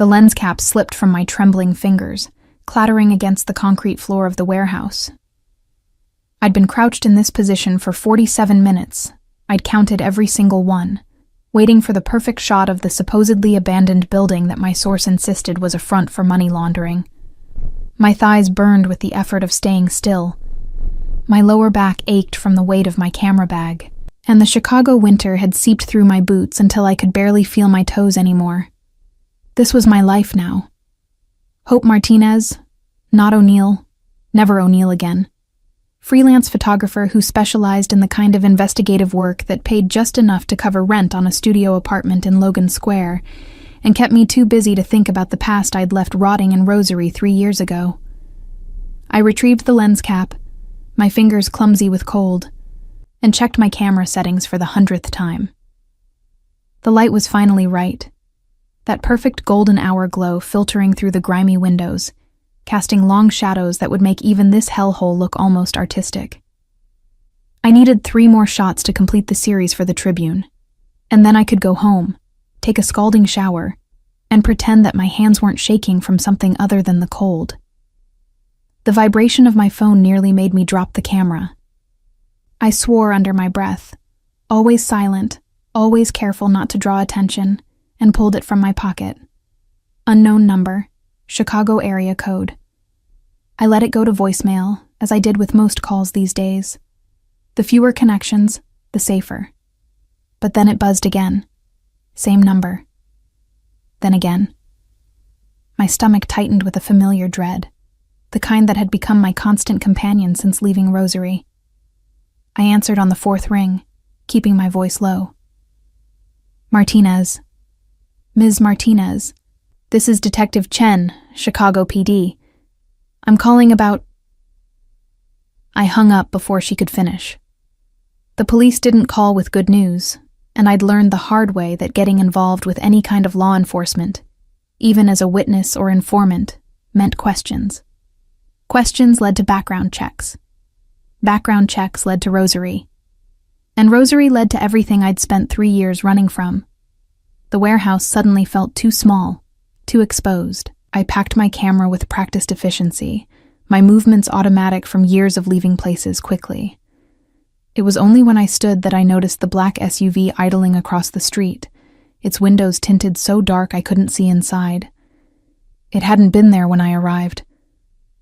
The lens cap slipped from my trembling fingers, clattering against the concrete floor of the warehouse. I'd been crouched in this position for 47 minutes. I'd counted every single one, waiting for the perfect shot of the supposedly abandoned building that my source insisted was a front for money laundering. My thighs burned with the effort of staying still. My lower back ached from the weight of my camera bag, and the Chicago winter had seeped through my boots until I could barely feel my toes anymore. This was my life now. Hope Martinez, not O'Neill, never O'Neill again. Freelance photographer who specialized in the kind of investigative work that paid just enough to cover rent on a studio apartment in Logan Square, and kept me too busy to think about the past I'd left rotting in Rosary 3 years ago. I retrieved the lens cap, my fingers clumsy with cold, and checked my camera settings for the 100th time. The light was finally right. That perfect golden hour glow filtering through the grimy windows, casting long shadows that would make even this hellhole look almost artistic. I needed 3 more shots to complete the series for the Tribune, and then I could go home, take a scalding shower, and pretend that my hands weren't shaking from something other than the cold. The vibration of my phone nearly made me drop the camera. I swore under my breath, always silent, always careful not to draw attention, and pulled it from my pocket. Unknown number, Chicago area code. I let it go to voicemail, as I did with most calls these days. The fewer connections, the safer. But then it buzzed again. Same number. Then again. My stomach tightened with a familiar dread, the kind that had become my constant companion since leaving Rosary. I answered on the 4th ring, keeping my voice low. Martinez. Ms. Martinez. This is Detective Chen, Chicago PD. I'm calling about... I hung up before she could finish. The police didn't call with good news, and I'd learned the hard way that getting involved with any kind of law enforcement, even as a witness or informant, meant questions. Questions led to background checks. Background checks led to Rosary. And Rosary led to everything I'd spent 3 years running from. The warehouse suddenly felt too small, too exposed. I packed my camera with practiced efficiency, my movements automatic from years of leaving places quickly. It was only when I stood that I noticed the black SUV idling across the street, its windows tinted so dark I couldn't see inside. It hadn't been there when I arrived.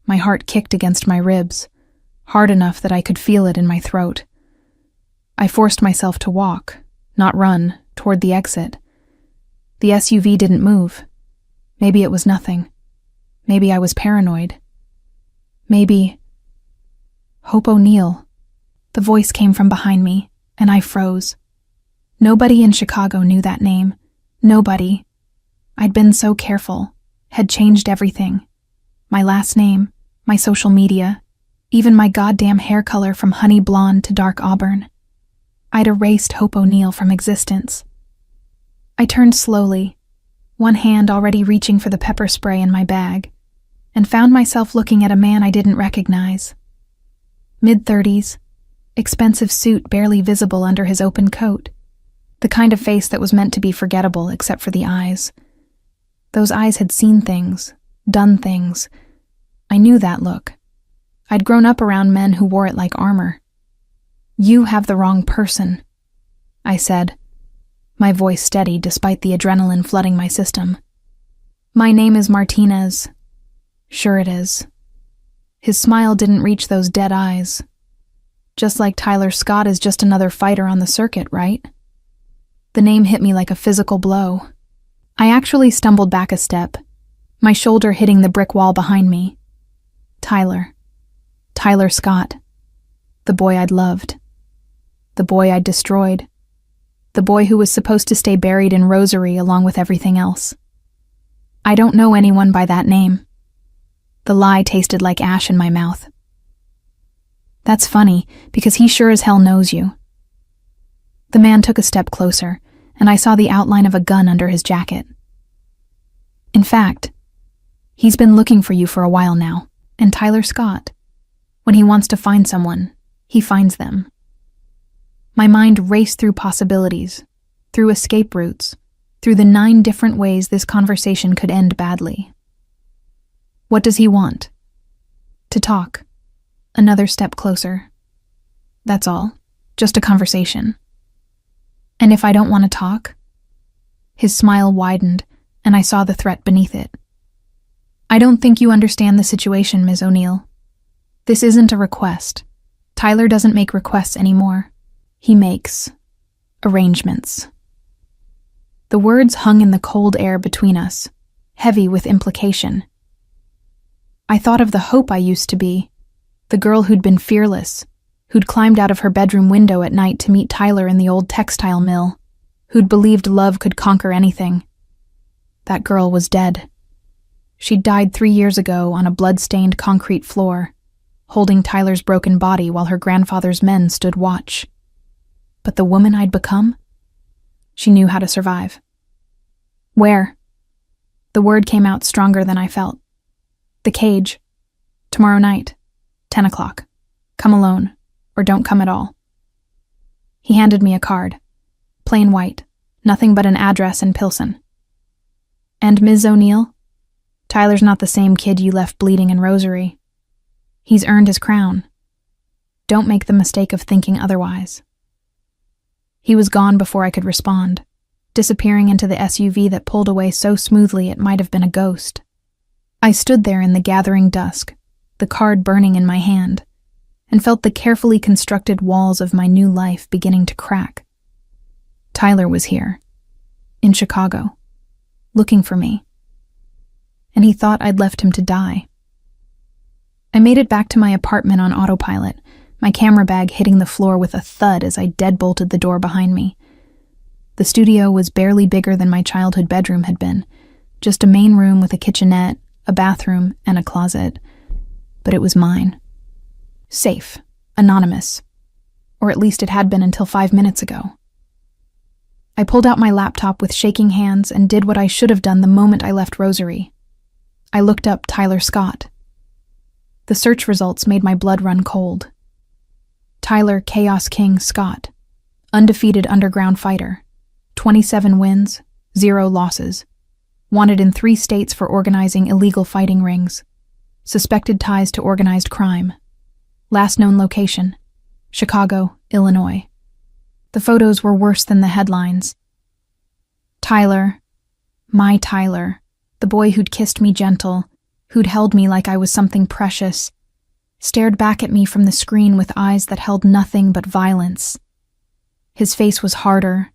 My heart kicked against my ribs, hard enough that I could feel it in my throat. I forced myself to walk, not run, toward the exit. The SUV didn't move. Maybe it was nothing. Maybe I was paranoid. Maybe... Hope O'Neill. The voice came from behind me, and I froze. Nobody in Chicago knew that name. Nobody. I'd been so careful, had changed everything. My last name, my social media, even my goddamn hair color from honey blonde to dark auburn. I'd erased Hope O'Neill from existence. I turned slowly, one hand already reaching for the pepper spray in my bag, and found myself looking at a man I didn't recognize. Mid-30s, expensive suit barely visible under his open coat. The kind of face that was meant to be forgettable except for the eyes. Those eyes had seen things, done things. I knew that look. I'd grown up around men who wore it like armor. "You have the wrong person," I said, my voice steady despite the adrenaline flooding my system. "My name is Martinez." "Sure it is." His smile didn't reach those dead eyes. "Just like Tyler Scott is just another fighter on the circuit, right?" The name hit me like a physical blow. I actually stumbled back a step, my shoulder hitting the brick wall behind me. Tyler. Tyler Scott. The boy I'd loved. The boy I'd destroyed. The boy who was supposed to stay buried in Rosary along with everything else. "I don't know anyone by that name." The lie tasted like ash in my mouth. "That's funny, because he sure as hell knows you." The man took a step closer, and I saw the outline of a gun under his jacket. "In fact, he's been looking for you for a while now, and Tyler Scott. When he wants to find someone, he finds them." My mind raced through possibilities, through escape routes, through the 9 different ways this conversation could end badly. What does he want? To talk. Another step closer. That's all. Just a conversation. And if I don't want to talk? His smile widened, and I saw the threat beneath it. I don't think you understand the situation, Ms. O'Neill. This isn't a request. Tyler doesn't make requests anymore. He makes arrangements. The words hung in the cold air between us, heavy with implication. I thought of the hope I used to be, the girl who'd been fearless, who'd climbed out of her bedroom window at night to meet Tyler in the old textile mill, who'd believed love could conquer anything. That girl was dead. She'd died 3 years ago on a blood-stained concrete floor, holding Tyler's broken body while her grandfather's men stood watch. But the woman I'd become? She knew how to survive. Where? The word came out stronger than I felt. The cage. Tomorrow night. 10 o'clock. Come alone, or don't come at all. He handed me a card. Plain white. Nothing but an address in Pilsen. And Ms. O'Neill? Tyler's not the same kid you left bleeding in Rosary. He's earned his crown. Don't make the mistake of thinking otherwise. He was gone before I could respond, disappearing into the SUV that pulled away so smoothly it might have been a ghost. I stood there in the gathering dusk, the card burning in my hand, and felt the carefully constructed walls of my new life beginning to crack. Tyler was here, in Chicago, looking for me. And he thought I'd left him to die. I made it back to my apartment on autopilot, my camera bag hitting the floor with a thud as I deadbolted the door behind me. The studio was barely bigger than my childhood bedroom had been, just a main room with a kitchenette, a bathroom, and a closet. But it was mine. Safe, anonymous. Or at least it had been until 5 minutes ago. I pulled out my laptop with shaking hands and did what I should have done the moment I left Rosary. I looked up Tyler Scott. The search results made my blood run cold. Tyler Chaos King Scott, undefeated underground fighter, 27 wins, 0 losses, wanted in 3 states for organizing illegal fighting rings, suspected ties to organized crime, last known location, Chicago, Illinois. The photos were worse than the headlines. Tyler, my Tyler, the boy who'd kissed me gentle, who'd held me like I was something precious, stared back at me from the screen with eyes that held nothing but violence. His face was harder,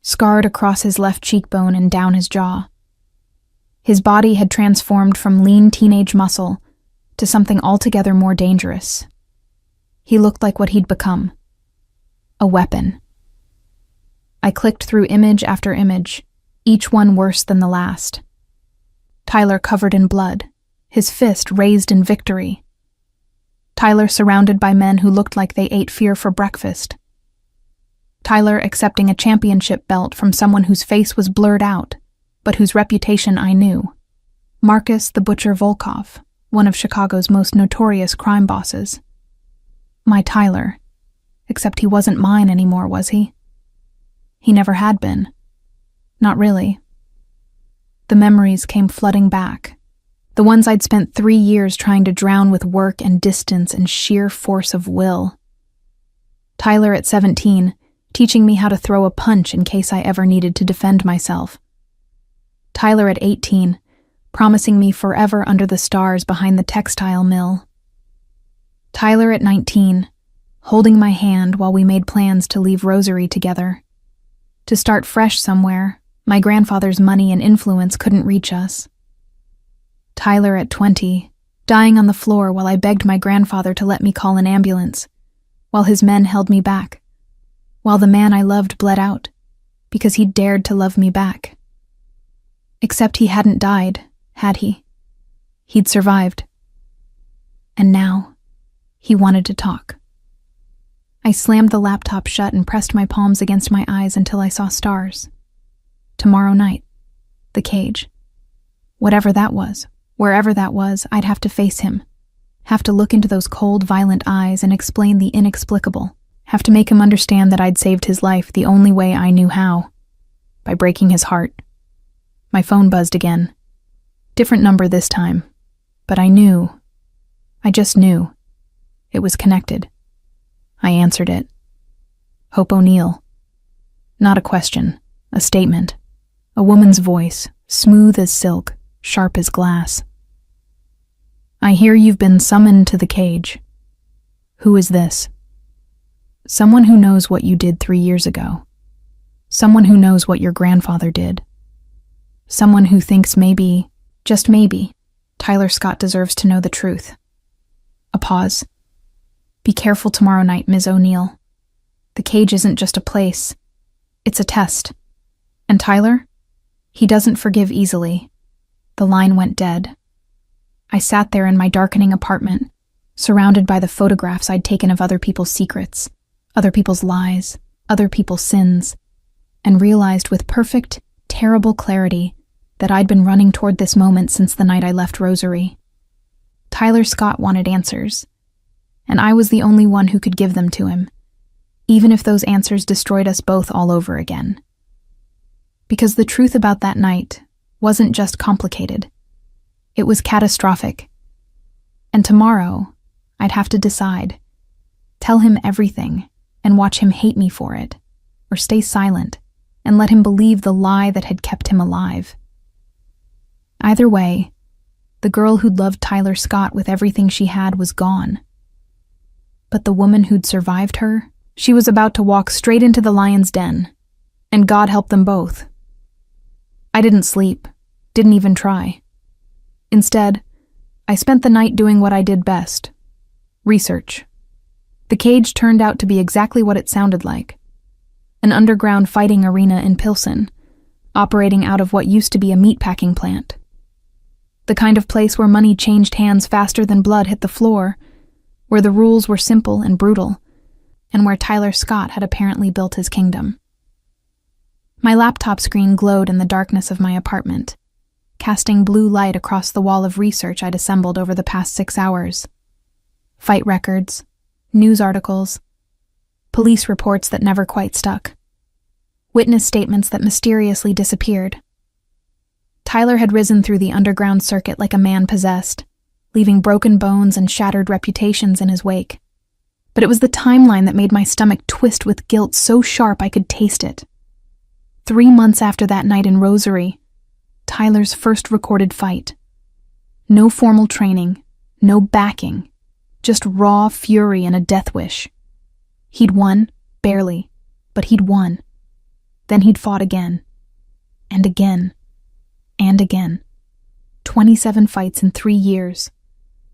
scarred across his left cheekbone and down his jaw. His body had transformed from lean teenage muscle to something altogether more dangerous. He looked like what he'd become. A weapon. I clicked through image after image, each one worse than the last. Tyler covered in blood, his fist raised in victory. Tyler surrounded by men who looked like they ate fear for breakfast. Tyler accepting a championship belt from someone whose face was blurred out, but whose reputation I knew. Marcus the Butcher Volkov, one of Chicago's most notorious crime bosses. My Tyler, except he wasn't mine anymore, was he? He never had been. Not really. The memories came flooding back. The ones I'd spent 3 years trying to drown with work and distance and sheer force of will. Tyler at 17, teaching me how to throw a punch in case I ever needed to defend myself. Tyler at 18, promising me forever under the stars behind the textile mill. Tyler at 19, holding my hand while we made plans to leave Rosary together. To start fresh somewhere, my grandfather's money and influence couldn't reach us. Tyler at 20, dying on the floor while I begged my grandfather to let me call an ambulance, while his men held me back, while the man I loved bled out, because he'd dared to love me back. Except he hadn't died, had he? He'd survived. And now, he wanted to talk. I slammed the laptop shut and pressed my palms against my eyes until I saw stars. Tomorrow night. The cage. Whatever that was, wherever that was, I'd have to face him. Have to look into those cold, violent eyes and explain the inexplicable. Have to make him understand that I'd saved his life the only way I knew how. by breaking his heart. My phone buzzed again. Different number this time, but I just knew. It was connected. I answered it. Hope O'Neill. Not a question, a statement. A woman's voice, smooth as silk, sharp as glass. I hear you've been summoned to the cage. Who is this? Someone who knows what you did 3 years ago. Someone who knows what your grandfather did. Someone who thinks maybe, just maybe, Tyler Scott deserves to know the truth. A pause. Be careful tomorrow night, Ms. O'Neill. The cage isn't just a place. It's a test. And Tyler? He doesn't forgive easily. The line went dead. I sat there in my darkening apartment, surrounded by the photographs I'd taken of other people's secrets, other people's lies, other people's sins, and realized with perfect, terrible clarity that I'd been running toward this moment since the night I left Rosary. Tyler Scott wanted answers, and I was the only one who could give them to him, even if those answers destroyed us both all over again. Because the truth about that night wasn't just complicated. It was catastrophic. And tomorrow, I'd have to decide. Tell him everything and watch him hate me for it, or stay silent and let him believe the lie that had kept him alive. Either way, the girl who'd loved Tyler Scott with everything she had was gone. But the woman who'd survived her, she was about to walk straight into the lion's den, and God help them both. I didn't sleep, didn't even try. Instead, I spent the night doing what I did best: research. The cage turned out to be exactly what it sounded like: an underground fighting arena in Pilsen, operating out of what used to be a meatpacking plant. The kind of place where money changed hands faster than blood hit the floor, where the rules were simple and brutal, and where Tyler Scott had apparently built his kingdom. My laptop screen glowed in the darkness of my apartment, casting blue light across the wall of research I'd assembled over the past 6 hours. Fight records, news articles, police reports that never quite stuck, witness statements that mysteriously disappeared. Tyler had risen through the underground circuit like a man possessed, leaving broken bones and shattered reputations in his wake. But it was the timeline that made my stomach twist with guilt so sharp I could taste it. 3 months after that night in Rosary, Tyler's first recorded fight. No formal training, no backing, just raw fury and a death wish. He'd won, barely, but he'd won. Then he'd fought again, and again, and again. 27 fights in 3 years.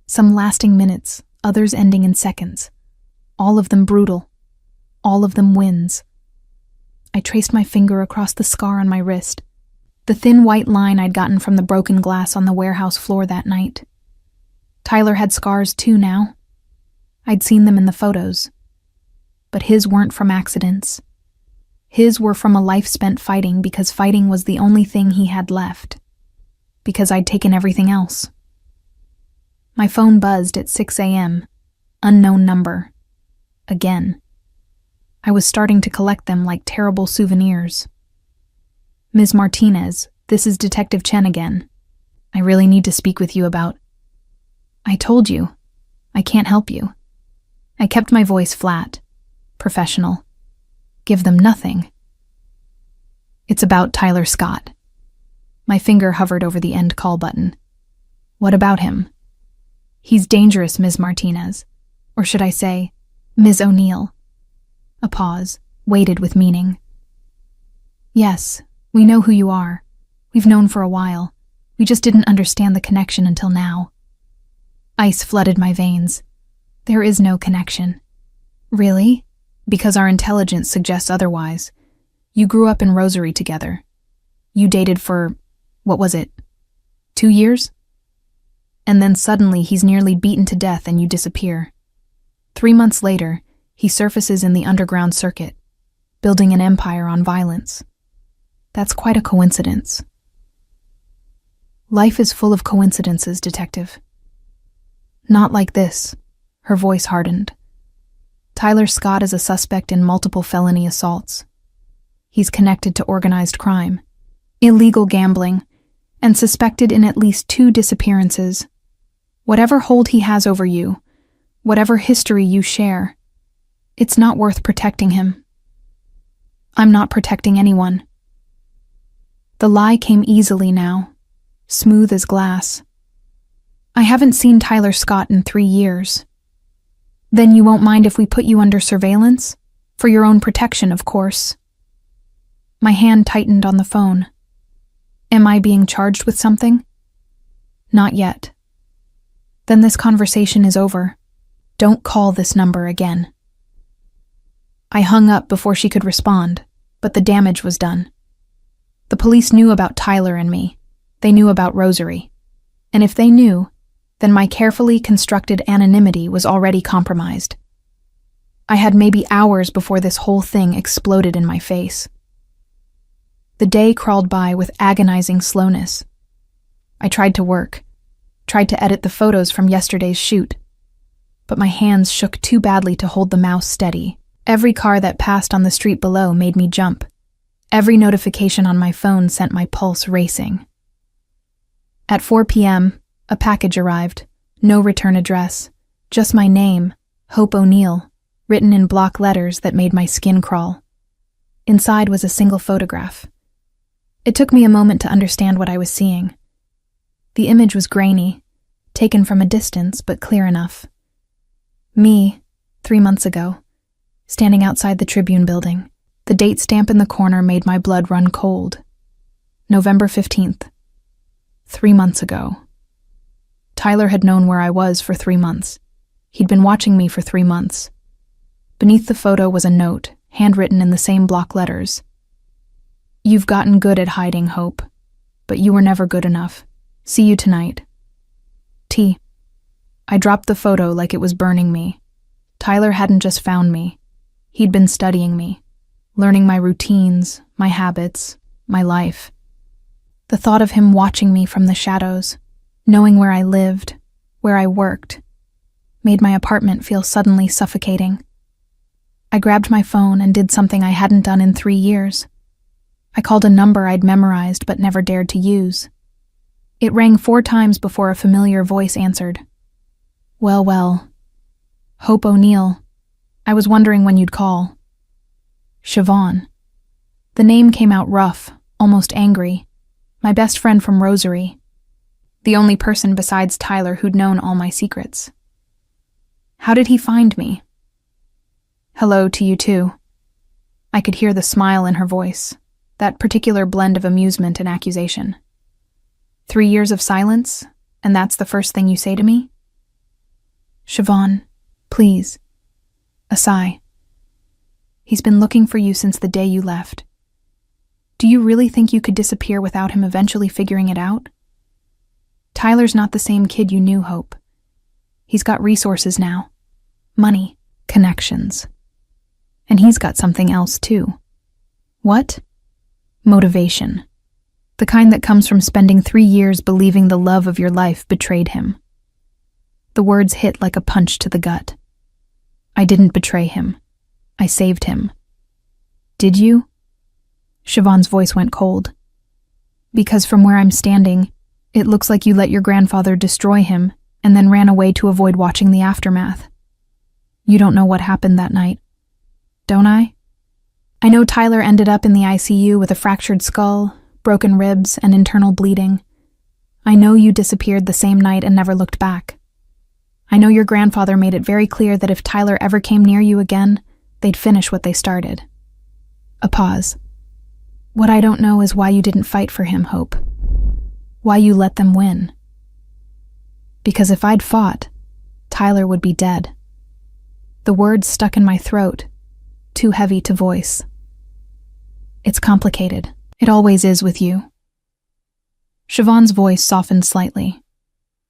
Some lasting minutes, others ending in seconds. All of them brutal. All of them wins. I traced my finger across the scar on my wrist, the thin white line I'd gotten from the broken glass on the warehouse floor that night. Tyler had scars too now. I'd seen them in the photos. But his weren't from accidents. His were from a life spent fighting because fighting was the only thing he had left. Because I'd taken everything else. My phone buzzed at 6 a.m. Unknown number. Again. I was starting to collect them like terrible souvenirs. Ms. Martinez, this is Detective Chen again. I really need to speak with you about... I told you. I can't help you. I kept my voice flat. Professional. Give them nothing. It's about Tyler Scott. My finger hovered over the end call button. What about him? He's dangerous, Ms. Martinez. Or should I say, Ms. O'Neill. A pause, weighted with meaning. Yes, we know who you are. We've known for a while. We just didn't understand the connection until now. Ice flooded my veins. There is no connection. Really? Because our intelligence suggests otherwise. You grew up in Rosary together. You dated for, what was it, 2 years? And then suddenly he's nearly beaten to death and you disappear. 3 months later, he surfaces in the underground circuit, building an empire on violence. That's quite a coincidence. Life is full of coincidences, Detective. Not like this. Her voice hardened. Tyler Scott is a suspect in multiple felony assaults. He's connected to organized crime, illegal gambling, and suspected in at least 2 disappearances. Whatever hold he has over you, whatever history you share, it's not worth protecting him. I'm not protecting anyone. The lie came easily now, smooth as glass. I haven't seen Tyler Scott in 3 years. Then you won't mind if we put you under surveillance? For your own protection, of course. My hand tightened on the phone. Am I being charged with something? Not yet. Then this conversation is over. Don't call this number again. I hung up before she could respond, but the damage was done. The police knew about Tyler and me. They knew about Rosary. And if they knew, then my carefully constructed anonymity was already compromised. I had maybe hours before this whole thing exploded in my face. The day crawled by with agonizing slowness. I tried to work, tried to edit the photos from yesterday's shoot, but my hands shook too badly to hold the mouse steady. Every car that passed on the street below made me jump. Every notification on my phone sent my pulse racing. At 4 p.m., a package arrived. No return address. Just my name, Hope O'Neill, written in block letters that made my skin crawl. Inside was a single photograph. It took me a moment to understand what I was seeing. The image was grainy, taken from a distance but clear enough. Me, 3 months ago, standing outside the Tribune building. The date stamp in the corner made my blood run cold. November 15th. 3 months ago. Tyler had known where I was for 3 months. He'd been watching me for 3 months. Beneath the photo was a note, handwritten in the same block letters. You've gotten good at hiding, Hope, but you were never good enough. See you tonight. T. I dropped the photo like it was burning me. Tyler hadn't just found me. He'd been studying me, learning my routines, my habits, my life. The thought of him watching me from the shadows, knowing where I lived, where I worked, made my apartment feel suddenly suffocating. I grabbed my phone and did something I hadn't done in 3 years. I called a number I'd memorized but never dared to use. It rang 4 times before a familiar voice answered. Well. Hope O'Neill. I was wondering when you'd call. Siobhan. The name came out rough, almost angry. My best friend from Rosary. The only person besides Tyler who'd known all my secrets. How did he find me? Hello to you too. I could hear the smile in her voice, that particular blend of amusement and accusation. 3 years of silence, and that's the first thing you say to me? Siobhan, please. A sigh. He's been looking for you since the day you left. Do you really think you could disappear without him eventually figuring it out? Tyler's not the same kid you knew, Hope. He's got resources now. Money, connections. And he's got something else too. What? Motivation. The kind that comes from spending 3 years believing the love of your life betrayed him. The words hit like a punch to the gut. I didn't betray him. I saved him. Did you? Siobhan's voice went cold. Because from where I'm standing, it looks like you let your grandfather destroy him and then ran away to avoid watching the aftermath. You don't know what happened that night. Don't I? I know Tyler ended up in the ICU with a fractured skull, broken ribs, and internal bleeding. I know you disappeared the same night and never looked back. I know your grandfather made it very clear that if Tyler ever came near you again, they'd finish what they started. A pause. What I don't know is why you didn't fight for him, Hope. Why you let them win. Because if I'd fought, Tyler would be dead. The words stuck in my throat, too heavy to voice. It's complicated. It always is with you. Siobhan's voice softened slightly.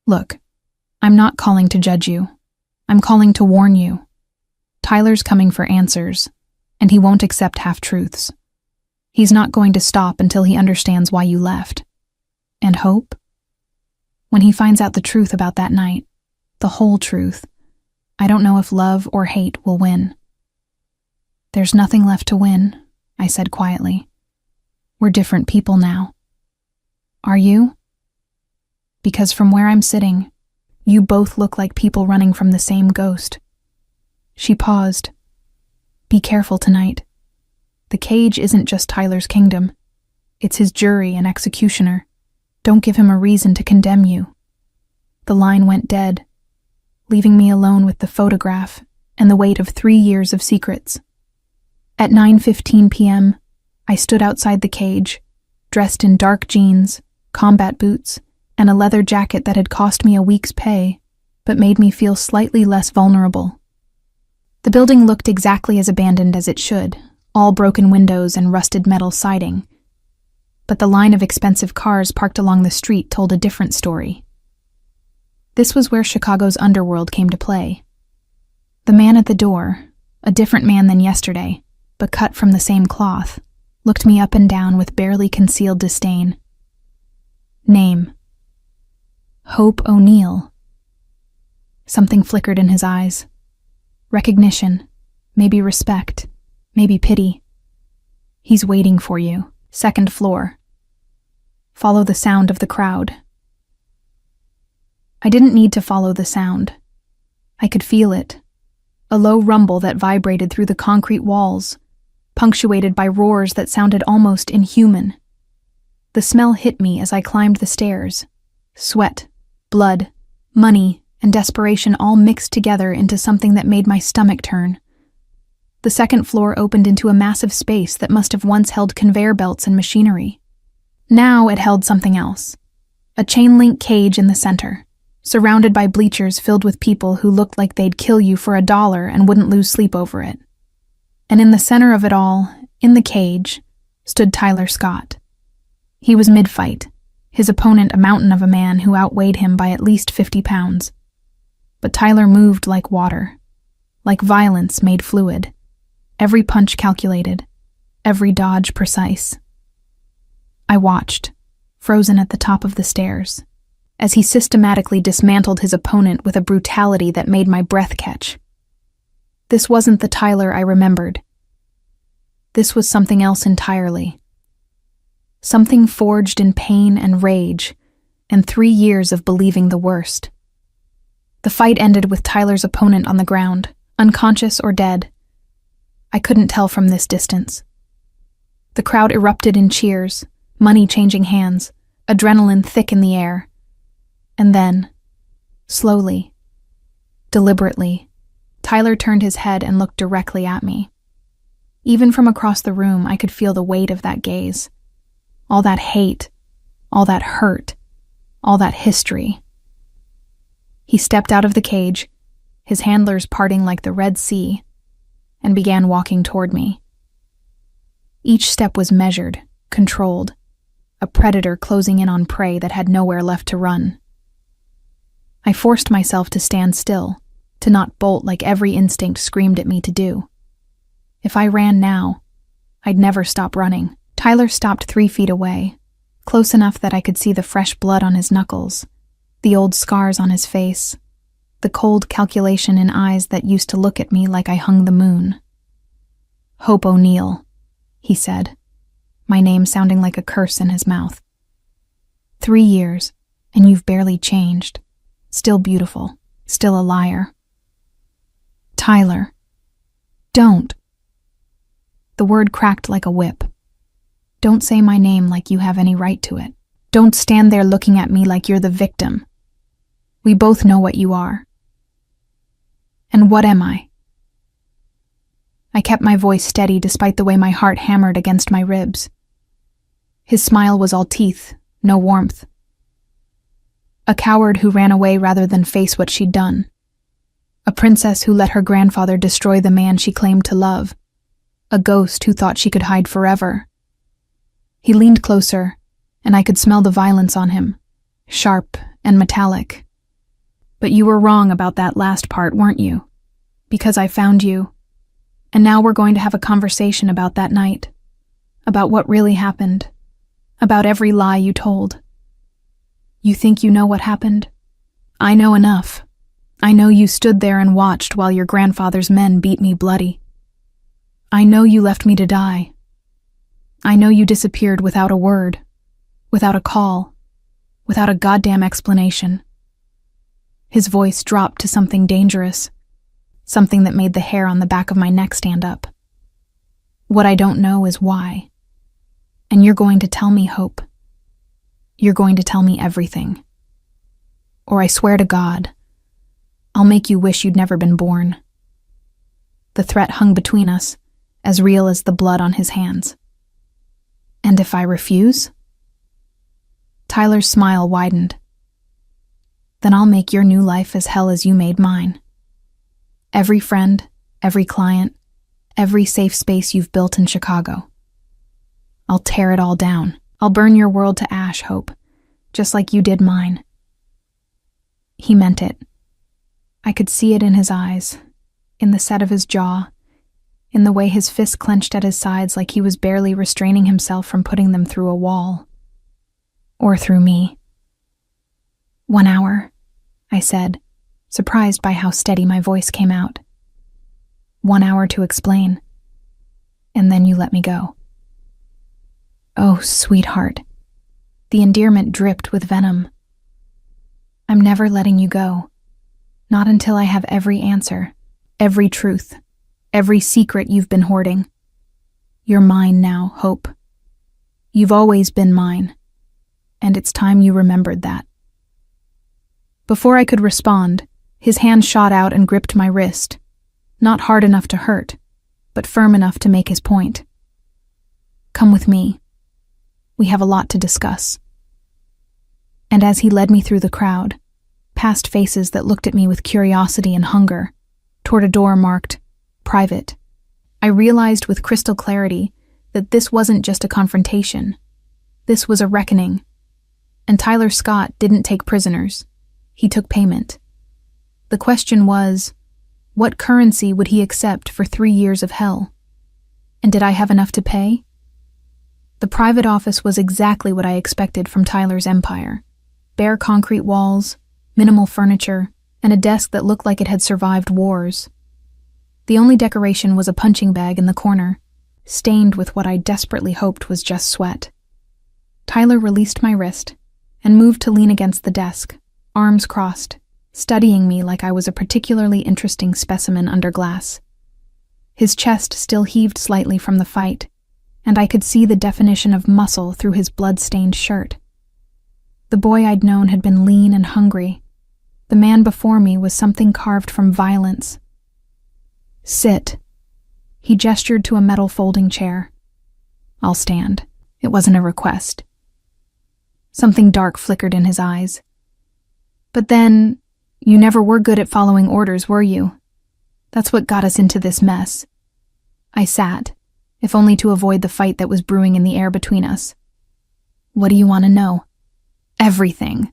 Look, I'm not calling to judge you. I'm calling to warn you. Tyler's coming for answers, and he won't accept half-truths. He's not going to stop until he understands why you left. And Hope? When he finds out the truth about that night, the whole truth, I don't know if love or hate will win. There's nothing left to win, I said quietly. We're different people now. Are you? Because from where I'm sitting, you both look like people running from the same ghost. She paused. Be careful tonight. The cage isn't just Tyler's kingdom. It's his jury and executioner. Don't give him a reason to condemn you. The line went dead, leaving me alone with the photograph and the weight of 3 years of secrets. At 9:15 p.m., I stood outside the cage, dressed in dark jeans, combat boots, and a leather jacket that had cost me a week's pay, but made me feel slightly less vulnerable. The building looked exactly as abandoned as it should, all broken windows and rusted metal siding. But the line of expensive cars parked along the street told a different story. This was where Chicago's underworld came to play. The man at the door, a different man than yesterday, but cut from the same cloth, looked me up and down with barely concealed disdain. Name: Hope O'Neill. Something flickered in his eyes. Recognition, maybe respect, maybe pity. He's waiting for you. 2nd floor. Follow the sound of the crowd. I didn't need to follow the sound. I could feel it. A low rumble that vibrated through the concrete walls, punctuated by roars that sounded almost inhuman. The smell hit me as I climbed the stairs. Sweat, blood, money, and desperation all mixed together into something that made my stomach turn. The 2nd floor opened into a massive space that must have once held conveyor belts and machinery. Now it held something else. A chain-link cage in the center, surrounded by bleachers filled with people who looked like they'd kill you for $1 and wouldn't lose sleep over it. And in the center of it all, in the cage, stood Tyler Scott. He was mid-fight, his opponent a mountain of a man who outweighed him by at least 50 pounds. But Tyler moved like water, like violence made fluid. Every punch calculated, every dodge precise. I watched, frozen at the top of the stairs, as he systematically dismantled his opponent with a brutality that made my breath catch. This wasn't the Tyler I remembered. This was something else entirely. Something forged in pain and rage, and 3 years of believing the worst. The fight ended with Tyler's opponent on the ground, unconscious or dead. I couldn't tell from this distance. The crowd erupted in cheers, money changing hands, adrenaline thick in the air. And then, slowly, deliberately, Tyler turned his head and looked directly at me. Even from across the room, I could feel the weight of that gaze. All that hate, all that hurt, all that history. He stepped out of the cage, his handlers parting like the Red Sea, and began walking toward me. Each step was measured, controlled, a predator closing in on prey that had nowhere left to run. I forced myself to stand still, to not bolt like every instinct screamed at me to do. If I ran now, I'd never stop running. Tyler stopped 3 feet away, close enough that I could see the fresh blood on his knuckles, the old scars on his face, the cold calculation in eyes that used to look at me like I hung the moon. Hope O'Neill, he said, my name sounding like a curse in his mouth. 3 years, and you've barely changed. Still beautiful, still a liar. Tyler. Don't. The word cracked like a whip. Don't say my name like you have any right to it. Don't stand there looking at me like you're the victim. We both know what you are. And what am I? I kept my voice steady despite the way my heart hammered against my ribs. His smile was all teeth, no warmth. A coward who ran away rather than face what she'd done. A princess who let her grandfather destroy the man she claimed to love. A ghost who thought she could hide forever. He leaned closer, and I could smell the violence on him, sharp and metallic. But you were wrong about that last part, weren't you? Because I found you. And now we're going to have a conversation about that night. About what really happened. About every lie you told. You think you know what happened? I know enough. I know you stood there and watched while your grandfather's men beat me bloody. I know you left me to die, I know you disappeared without a word, without a call, without a goddamn explanation. His voice dropped to something dangerous, something that made the hair on the back of my neck stand up. What I don't know is why. And you're going to tell me, Hope. You're going to tell me everything. Or I swear to God, I'll make you wish you'd never been born. The threat hung between us, as real as the blood on his hands. And if I refuse? Tyler's smile widened. Then I'll make your new life as hell as you made mine. Every friend, every client, every safe space you've built in Chicago. I'll tear it all down. I'll burn your world to ash, Hope, just like you did mine. He meant it. I could see it in his eyes, in the set of his jaw, in the way his fists clenched at his sides like he was barely restraining himself from putting them through a wall. Or through me. 1 hour, I said, surprised by how steady my voice came out. 1 hour to explain. And then you let me go. Oh, sweetheart. The endearment dripped with venom. I'm never letting you go. Not until I have every answer, every truth, every secret you've been hoarding. You're mine now, Hope. You've always been mine, and it's time you remembered that. Before I could respond, his hand shot out and gripped my wrist, not hard enough to hurt, but firm enough to make his point. Come with me. We have a lot to discuss. And as he led me through the crowd, past faces that looked at me with curiosity and hunger, toward a door marked Private, I realized with crystal clarity that this wasn't just a confrontation. This was a reckoning. And Tyler Scott didn't take prisoners. He took payment. The question was, what currency would he accept for 3 years of hell? And did I have enough to pay? The private office was exactly what I expected from Tyler's empire. Bare concrete walls, minimal furniture, and a desk that looked like it had survived wars. The only decoration was a punching bag in the corner, stained with what I desperately hoped was just sweat. Tyler released my wrist and moved to lean against the desk, arms crossed, studying me like I was a particularly interesting specimen under glass. His chest still heaved slightly from the fight, and I could see the definition of muscle through his blood-stained shirt. The boy I'd known had been lean and hungry. The man before me was something carved from violence. Sit. He gestured to a metal folding chair. I'll stand. It wasn't a request. Something dark flickered in his eyes. But then, you never were good at following orders, were you? That's what got us into this mess. I sat, if only to avoid the fight that was brewing in the air between us. What do you want to know? Everything.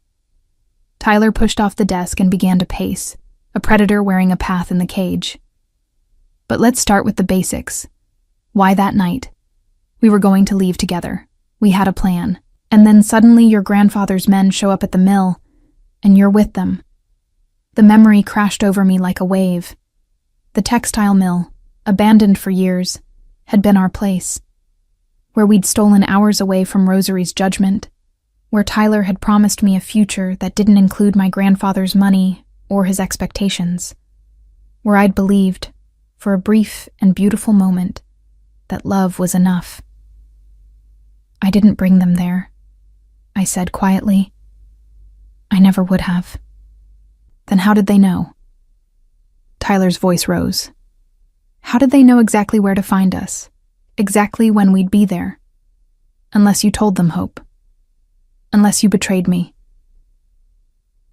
Tyler pushed off the desk and began to pace, a predator wearing a path in the cage. But let's start with the basics. Why that night? We were going to leave together. We had a plan. And then suddenly your grandfather's men show up at the mill, and you're with them. The memory crashed over me like a wave. The textile mill, abandoned for years, had been our place. Where we'd stolen hours away from Rosary's judgment. Where Tyler had promised me a future that didn't include my grandfather's money or his expectations. Where I'd believed, for a brief and beautiful moment, that love was enough. I didn't bring them there, I said quietly. I never would have. Then how did they know? Tyler's voice rose. How did they know exactly where to find us? Exactly when we'd be there? Unless you told them, Hope. Unless you betrayed me.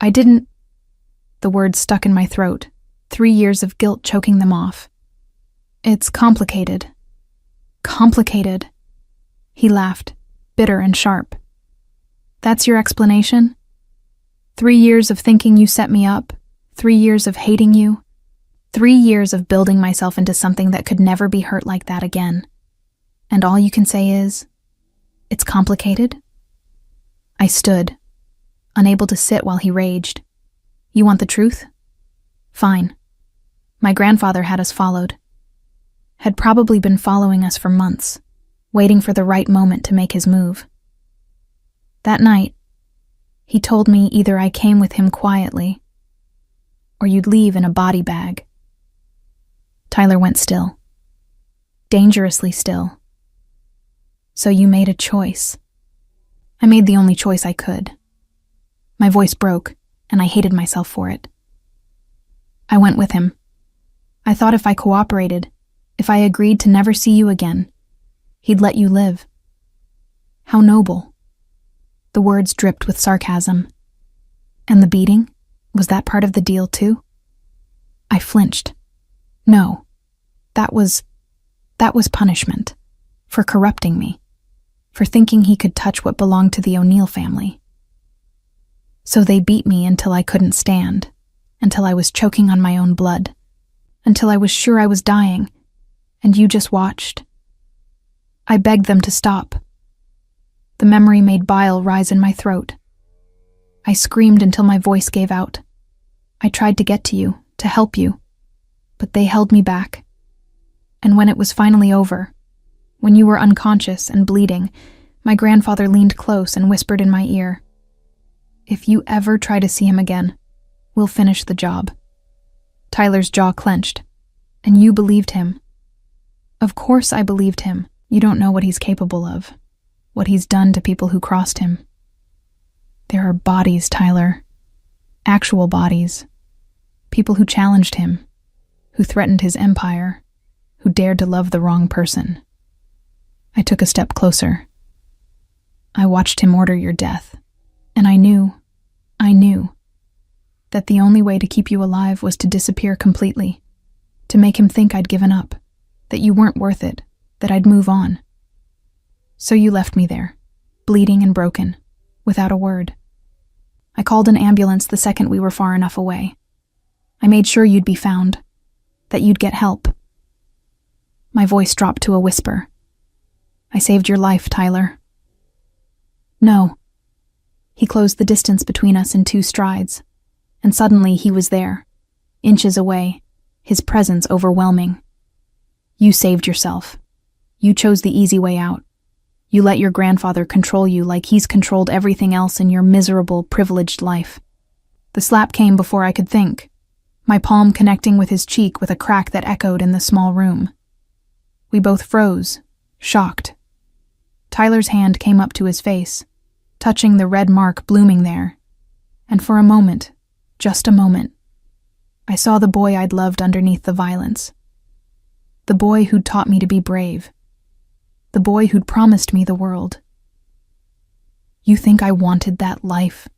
I didn't. The words stuck in my throat, 3 years of guilt choking them off. It's complicated. Complicated. He laughed, bitter and sharp. That's your explanation? 3 years of thinking you set me up, 3 years of hating you, 3 years of building myself into something that could never be hurt like that again. And all you can say is, it's complicated? I stood, unable to sit while he raged. You want the truth? Fine. My grandfather had us followed. Had probably been following us for months. waiting for the right moment to make his move. That night, he told me either I came with him quietly or you'd leave in a body bag. Tyler went still. Dangerously still. So you made a choice. I made the only choice I could. My voice broke, and I hated myself for it. I went with him. I thought if I cooperated, if I agreed to never see you again, he'd let you live. How noble. The words dripped with sarcasm. And the beating? Was that part of the deal too? I flinched. No, that was punishment. For corrupting me. For thinking he could touch what belonged to the O'Neill family. So they beat me until I couldn't stand, until I was choking on my own blood, until I was sure I was dying, and you just watched. I begged them to stop. The memory made bile rise in my throat. I screamed until my voice gave out. I tried to get to you, to help you, but they held me back. And when it was finally over, when you were unconscious and bleeding, my grandfather leaned close and whispered in my ear, "If you ever try to see him again, we'll finish the job." Tyler's jaw clenched. And you believed him. Of course I believed him. You don't know what he's capable of, what he's done to people who crossed him. There are bodies, Tyler. Actual bodies. People who challenged him, who threatened his empire, who dared to love the wrong person. I took a step closer. I watched him order your death, and I knew that the only way to keep you alive was to disappear completely, to make him think I'd given up, that you weren't worth it, that I'd move on. So you left me there, bleeding and broken, without a word. I called an ambulance the second we were far enough away. I made sure you'd be found, that you'd get help. My voice dropped to a whisper. I saved your life, Tyler. No. He closed the distance between us in 2 strides, and suddenly he was there, inches away, his presence overwhelming. You saved yourself. You chose the easy way out. You let your grandfather control you like he's controlled everything else in your miserable, privileged life. The slap came before I could think, my palm connecting with his cheek with a crack that echoed in the small room. We both froze, shocked. Tyler's hand came up to his face, touching the red mark blooming there, and for a moment, just a moment, I saw the boy I'd loved underneath the violence. The boy who'd taught me to be brave. The boy who'd promised me the world. You think I wanted that life?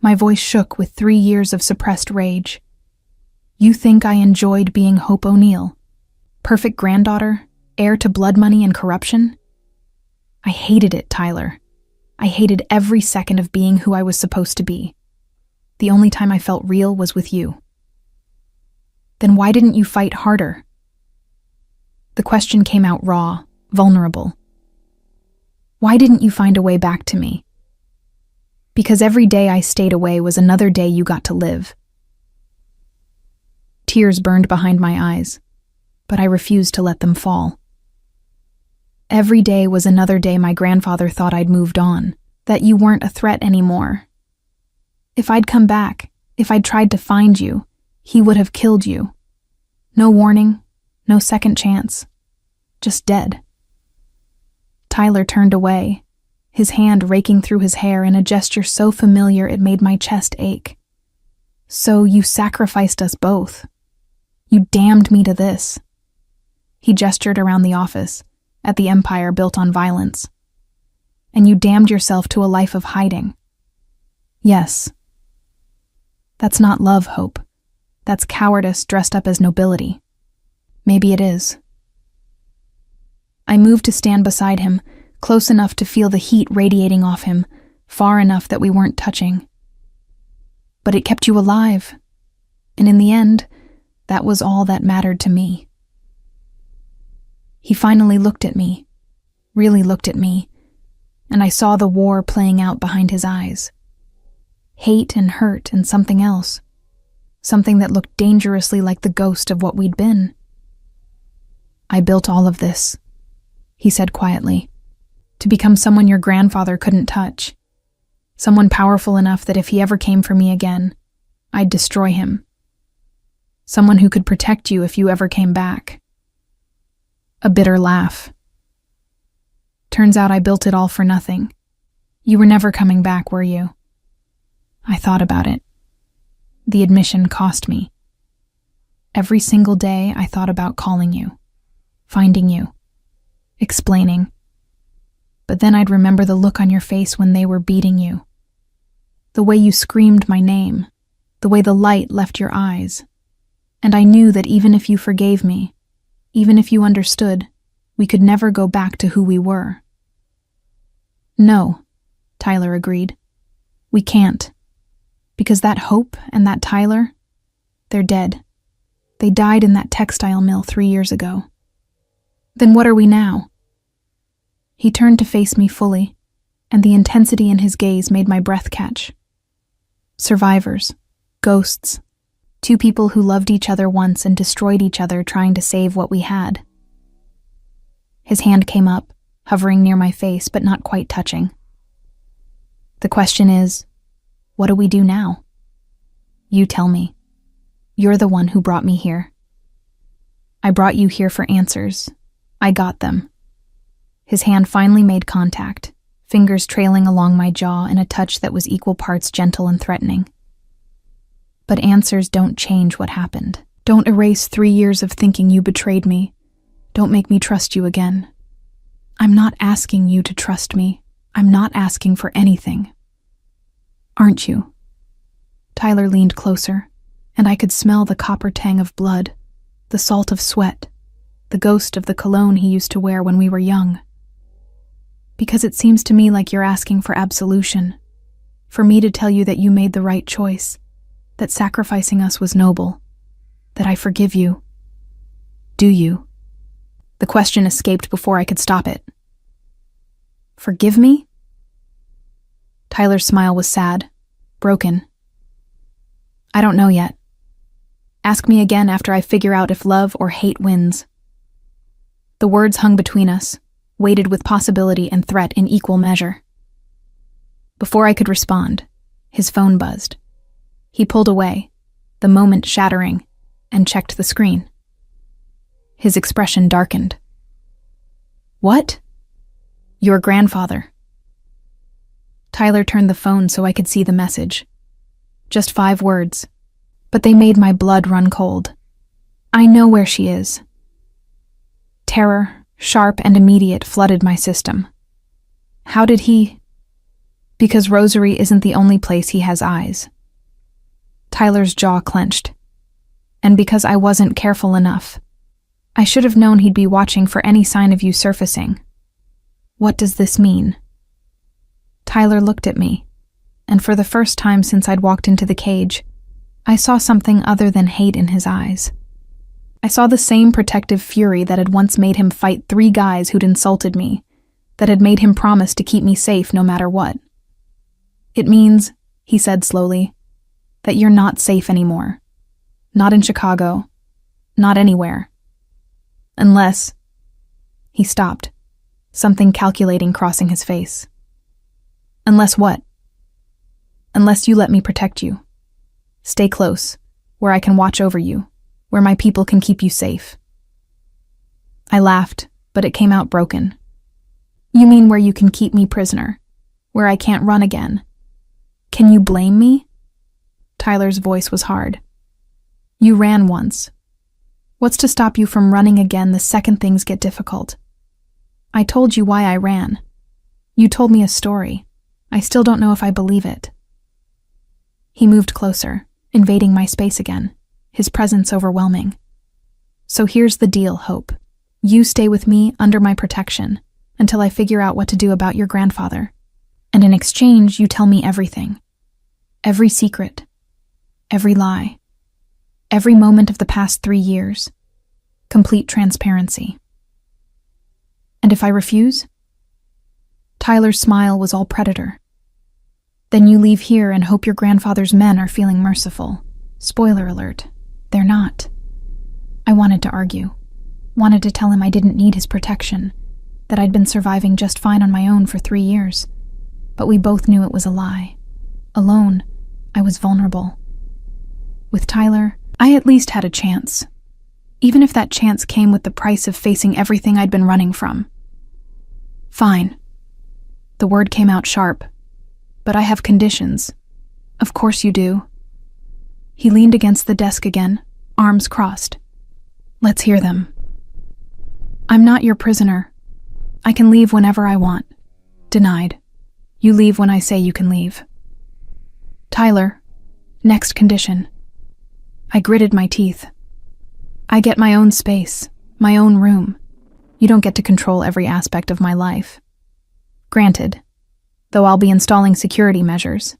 My voice shook with 3 years of suppressed rage. You think I enjoyed being Hope O'Neill? Perfect granddaughter, heir to blood money and corruption? I hated it, Tyler. I hated every second of being who I was supposed to be. The only time I felt real was with you. Then why didn't you fight harder? The question came out raw, vulnerable. Why didn't you find a way back to me? Because every day I stayed away was another day you got to live. Tears burned behind my eyes, but I refused to let them fall. Every day was another day my grandfather thought I'd moved on, that you weren't a threat anymore. If I'd come back, if I'd tried to find you, he would have killed you. No warning, no second chance, just dead. Tyler turned away, his hand raking through his hair in a gesture so familiar it made my chest ache. So you sacrificed us both. You damned me to this. He gestured around the office, at the empire built on violence. And you damned yourself to a life of hiding. Yes. That's not love, Hope. That's cowardice dressed up as nobility. Maybe it is. I moved to stand beside him, close enough to feel the heat radiating off him, far enough that we weren't touching. But it kept you alive. And in the end, that was all that mattered to me. He finally looked at me, really looked at me, and I saw the war playing out behind his eyes. Hate and hurt and something else. Something that looked dangerously like the ghost of what we'd been. I built all of this. he said quietly. To become someone your grandfather couldn't touch. Someone powerful enough that if he ever came for me again, I'd destroy him. Someone who could protect you if you ever came back. A bitter laugh. Turns out I built it all for nothing. You were never coming back, were you? I thought about it. The admission cost me. Every single day I thought about calling you, finding you, explaining. But then I'd remember the look on your face when they were beating you. The way you screamed my name, the way the light left your eyes. And I knew that even if you forgave me, even if you understood, we could never go back to who we were. No, Tyler agreed. We can't. Because that Hope and that Tyler, they're dead. They died in that textile mill 3 years ago. Then what are we now? He turned to face me fully, and the intensity in his gaze made my breath catch. Survivors, ghosts, two people who loved each other once and destroyed each other trying to save what we had. His hand came up, hovering near my face but not quite touching. The question is, what do we do now? You tell me. You're the one who brought me here. I brought you here for answers. I got them. His hand finally made contact, fingers trailing along my jaw in a touch that was equal parts gentle and threatening. But answers don't change what happened. Don't erase 3 years of thinking you betrayed me. Don't make me trust you again. I'm not asking you to trust me. I'm not asking for anything. Aren't you? Tyler leaned closer, and I could smell the copper tang of blood, the salt of sweat, the ghost of the cologne he used to wear when we were young. Because it seems to me like you're asking for absolution, for me to tell you that you made the right choice, that sacrificing us was noble, that I forgive you. Do you? The question escaped before I could stop it. Forgive me? Tyler's smile was sad, broken. I don't know yet. Ask me again after I figure out if love or hate wins. The words hung between us, weighted with possibility and threat in equal measure. Before I could respond, his phone buzzed. He pulled away, the moment shattering, and checked the screen. His expression darkened. What? Your grandfather. Tyler turned the phone so I could see the message. Just 5 words, but they made my blood run cold. I know where she is. Terror, sharp and immediate, flooded my system. How did he? Because Rosary isn't the only place he has eyes. Tyler's jaw clenched. And because I wasn't careful enough. I should have known he'd be watching for any sign of you surfacing. What does this mean? Tyler looked at me, and for the first time since I'd walked into the cage, I saw something other than hate in his eyes. I saw the same protective fury that had once made him fight 3 guys who'd insulted me, that had made him promise to keep me safe no matter what. It means, he said slowly, that you're not safe anymore. Not in Chicago. Not anywhere. Unless... He stopped, something calculating crossing his face. Unless what? Unless you let me protect you. Stay close, where I can watch over you, where my people can keep you safe. I laughed, but it came out broken. You mean where you can keep me prisoner, where I can't run again? Can you blame me? Tyler's voice was hard. You ran once. What's to stop you from running again the second things get difficult? I told you why I ran. You told me a story. I still don't know if I believe it. He moved closer, invading my space again, his presence overwhelming. So here's the deal, Hope. You stay with me under my protection until I figure out what to do about your grandfather. And in exchange, you tell me everything. Every secret. Every lie. Every moment of the past 3 years. Complete transparency. And if I refuse? Tyler's smile was all predator. Then you leave here and hope your grandfather's men are feeling merciful. Spoiler alert, they're not. I wanted to argue. Wanted to tell him I didn't need his protection. that I'd been surviving just fine on my own for 3 years. But we both knew it was a lie. Alone, I was vulnerable. With Tyler, I at least had a chance. Even if that chance came with the price of facing everything I'd been running from. Fine. The word came out sharp. But I have conditions. Of course you do. He leaned against the desk again, arms crossed. Let's hear them. I'm not your prisoner. I can leave whenever I want. Denied. You leave when I say you can leave. Tyler, next condition. I gritted my teeth. I get my own space, my own room. You don't get to control every aspect of my life. Granted, though I'll be installing security measures.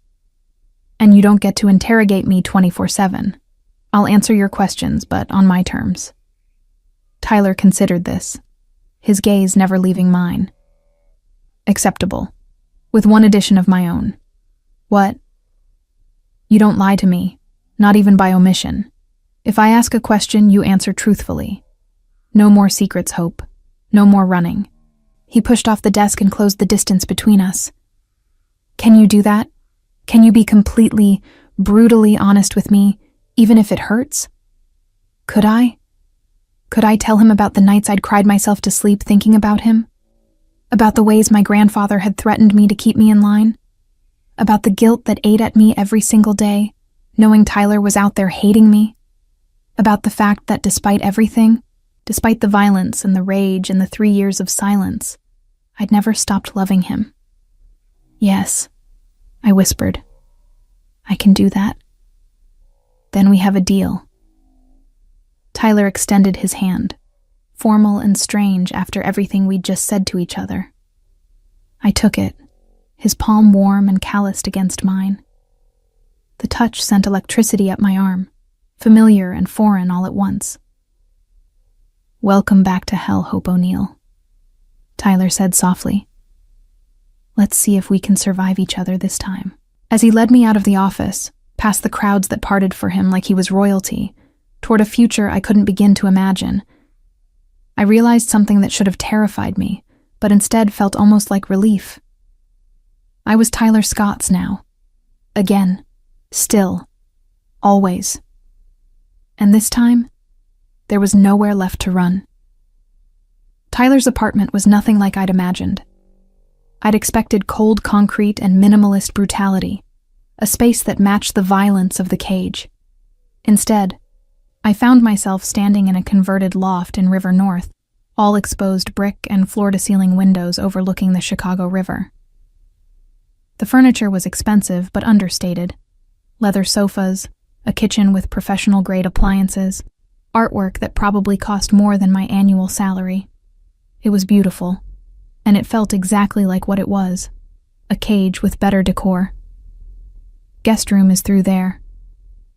And you don't get to interrogate me 24/7. I'll answer your questions, but on my terms. Tyler considered this, his gaze never leaving mine. Acceptable, with one addition of my own. What? You don't lie to me, not even by omission. If I ask a question, you answer truthfully. No more secrets, Hope. No more running. He pushed off the desk and closed the distance between us. Can you do that? Can you be completely, brutally honest with me, even if it hurts? Could I? Could I tell him about the nights I'd cried myself to sleep thinking about him? About the ways my grandfather had threatened me to keep me in line? About the guilt that ate at me every single day, knowing Tyler was out there hating me? About the fact that despite everything, despite the violence and the rage and the 3 years of silence, I'd never stopped loving him. Yes, I whispered. I can do that. Then we have a deal. Tyler extended his hand, formal and strange after everything we'd just said to each other. I took it, his palm warm and calloused against mine. The touch sent electricity up my arm, familiar and foreign all at once. Welcome back to hell, Hope O'Neill, Tyler said softly. Let's see if we can survive each other this time. As he led me out of the office, past the crowds that parted for him like he was royalty, toward a future I couldn't begin to imagine, I realized something that should have terrified me, but instead felt almost like relief. I was Tyler Scott's now. Again. Still. Always. And this time, there was nowhere left to run. Tyler's apartment was nothing like I'd imagined. I'd expected cold concrete and minimalist brutality, a space that matched the violence of the cage. Instead, I found myself standing in a converted loft in River North, all exposed brick and floor-to-ceiling windows overlooking the Chicago River. The furniture was expensive but understated. Leather sofas, a kitchen with professional-grade appliances, artwork that probably cost more than my annual salary. It was beautiful, and it felt exactly like what it was, a cage with better decor. Guest room is through there.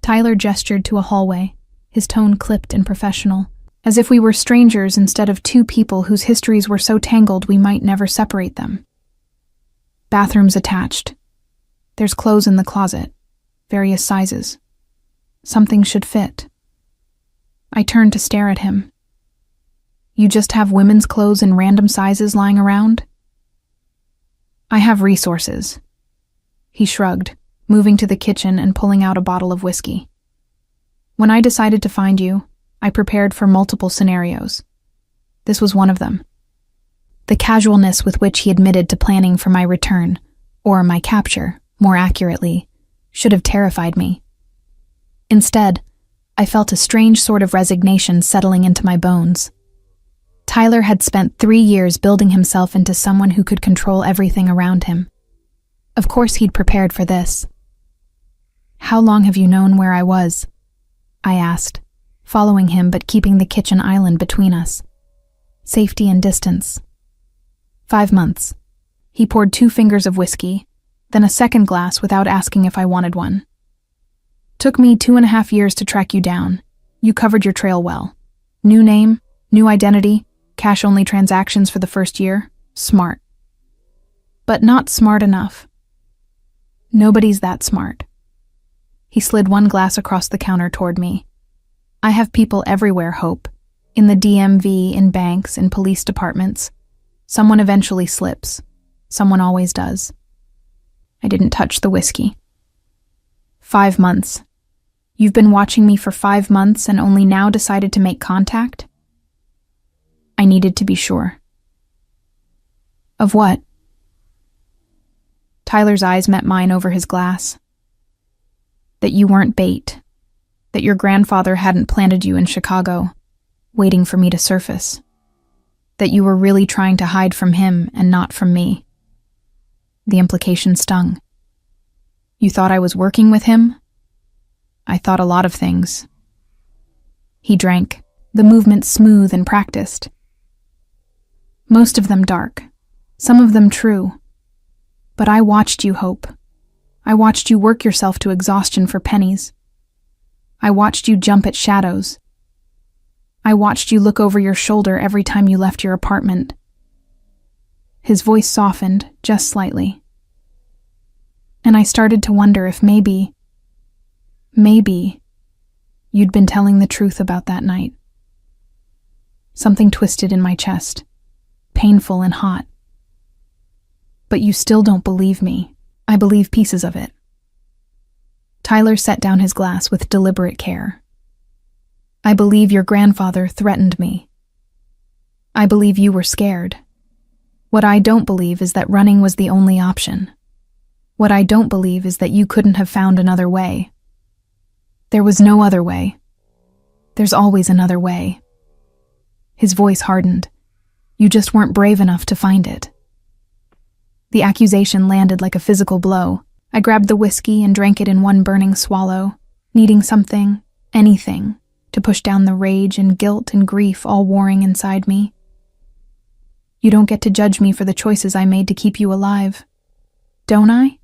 Tyler gestured to a hallway, his tone clipped and professional, as if we were strangers instead of two people whose histories were so tangled we might never separate them. Bathrooms attached. There's clothes in the closet, various sizes. Something should fit. I turned to stare at him. You just have women's clothes in random sizes lying around? I have resources. He shrugged, moving to the kitchen and pulling out a bottle of whiskey. When I decided to find you, I prepared for multiple scenarios. This was one of them. The casualness with which he admitted to planning for my return, or my capture, more accurately, should have terrified me. Instead, I felt a strange sort of resignation settling into my bones. Tyler had spent 3 years building himself into someone who could control everything around him. Of course he'd prepared for this. How long have you known where I was? I asked, following him but keeping the kitchen island between us. Safety and distance. 5 months. He poured 2 fingers of whiskey, then a second glass without asking if I wanted one. Took me 2.5 years to track you down. You covered your trail well. New name, new identity, cash-only transactions for the first year. Smart. But not smart enough. Nobody's that smart. He slid 1 glass across the counter toward me. I have people everywhere, Hope. In the DMV, in banks, in police departments. Someone eventually slips. Someone always does. I didn't touch the whiskey. 5 months. You've been watching me for 5 months and only now decided to make contact? I needed to be sure. Of what? Tyler's eyes met mine over his glass. That you weren't bait. That your grandfather hadn't planted you in Chicago, waiting for me to surface. That you were really trying to hide from him and not from me. The implication stung. You thought I was working with him? I thought a lot of things. He drank, the movement smooth and practiced. Most of them dark, some of them true. But I watched you, Hope. I watched you work yourself to exhaustion for pennies. I watched you jump at shadows. I watched you look over your shoulder every time you left your apartment. His voice softened, just slightly. And I started to wonder if maybe you'd been telling the truth about that night. Something twisted in my chest, painful and hot. But you still don't believe me. I believe pieces of it. Tyler set down his glass with deliberate care. I believe your grandfather threatened me. I believe you were scared. What I don't believe is that running was the only option. What I don't believe is that you couldn't have found another way. There was no other way. There's always another way. His voice hardened. You just weren't brave enough to find it. The accusation landed like a physical blow. I grabbed the whiskey and drank it in one burning swallow, needing something, anything, to push down the rage and guilt and grief all warring inside me. You don't get to judge me for the choices I made to keep you alive. Don't I?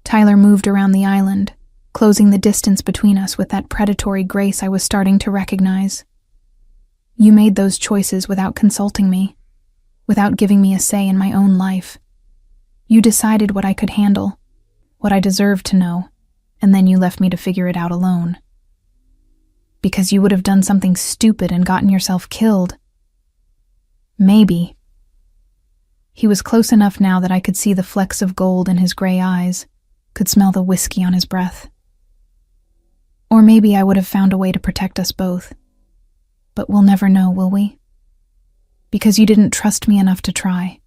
Tyler moved around the island, closing the distance between us with that predatory grace I was starting to recognize. You made those choices without consulting me, without giving me a say in my own life. You decided what I could handle, what I deserved to know, and then you left me to figure it out alone. Because you would have done something stupid and gotten yourself killed. Maybe. He was close enough now that I could see the flecks of gold in his gray eyes, could smell the whiskey on his breath. Or maybe I would have found a way to protect us both. But we'll never know, will we? Because you didn't trust me enough to try.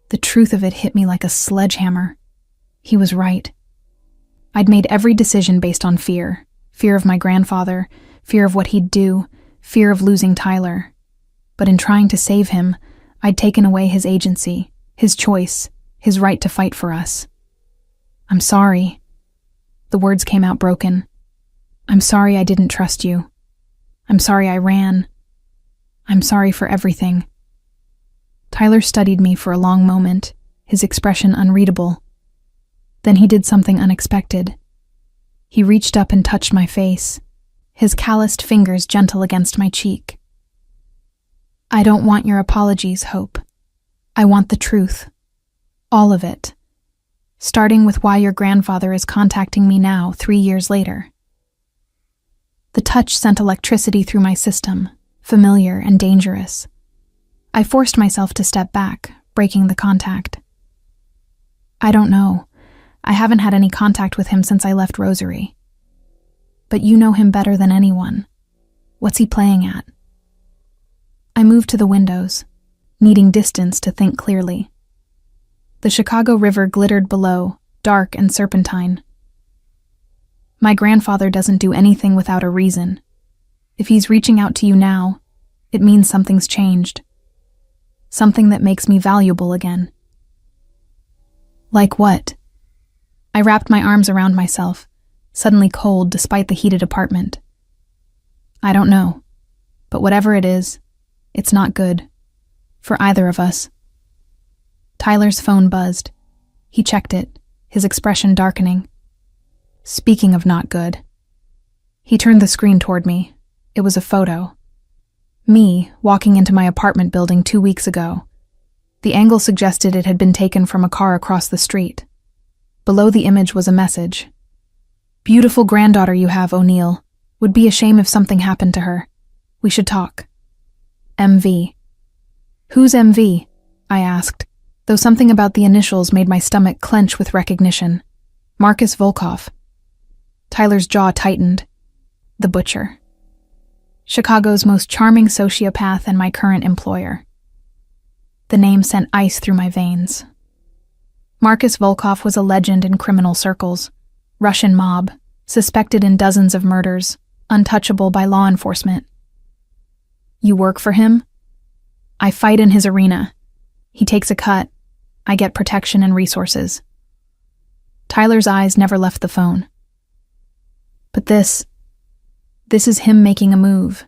The truth of it hit me like a sledgehammer. He was right. I'd made every decision based on fear. Fear of my grandfather, fear of what he'd do, fear of losing Tyler. But in trying to save him, I'd taken away his agency, his choice, his right to fight for us. I'm sorry. The words came out broken. I'm sorry I didn't trust you. I'm sorry I ran. I'm sorry for everything. Tyler studied me for a long moment, his expression unreadable. Then he did something unexpected. He reached up and touched my face, his calloused fingers gentle against my cheek. I don't want your apologies, Hope. I want the truth. All of it. Starting with why your grandfather is contacting me now, 3 years later. The touch sent electricity through my system, familiar and dangerous. I forced myself to step back, breaking the contact. I don't know. I haven't had any contact with him since I left Rosary. But you know him better than anyone. What's he playing at? I moved to the windows, needing distance to think clearly. The Chicago River glittered below, dark and serpentine. My grandfather doesn't do anything without a reason. If he's reaching out to you now, it means something's changed. Something that makes me valuable again. Like what? I wrapped my arms around myself, suddenly cold despite the heated apartment. I don't know, but whatever it is, it's not good. For either of us. Tyler's phone buzzed. He checked it, his expression darkening. Speaking of not good. He turned the screen toward me. It was a photo. Me, walking into my apartment building 2 weeks ago. The angle suggested it had been taken from a car across the street. Below the image was a message. Beautiful granddaughter you have, O'Neill. Would be a shame if something happened to her. We should talk. MV. Who's MV? I asked, though something about the initials made my stomach clench with recognition. Marcus Volkov. Tyler's jaw tightened. The butcher. Chicago's most charming sociopath and my current employer. The name sent ice through my veins. Marcus Volkov was a legend in criminal circles. Russian mob, suspected in dozens of murders, untouchable by law enforcement. You work for him? I fight in his arena. He takes a cut. I get protection and resources. Tyler's eyes never left the phone. But this is him making a move,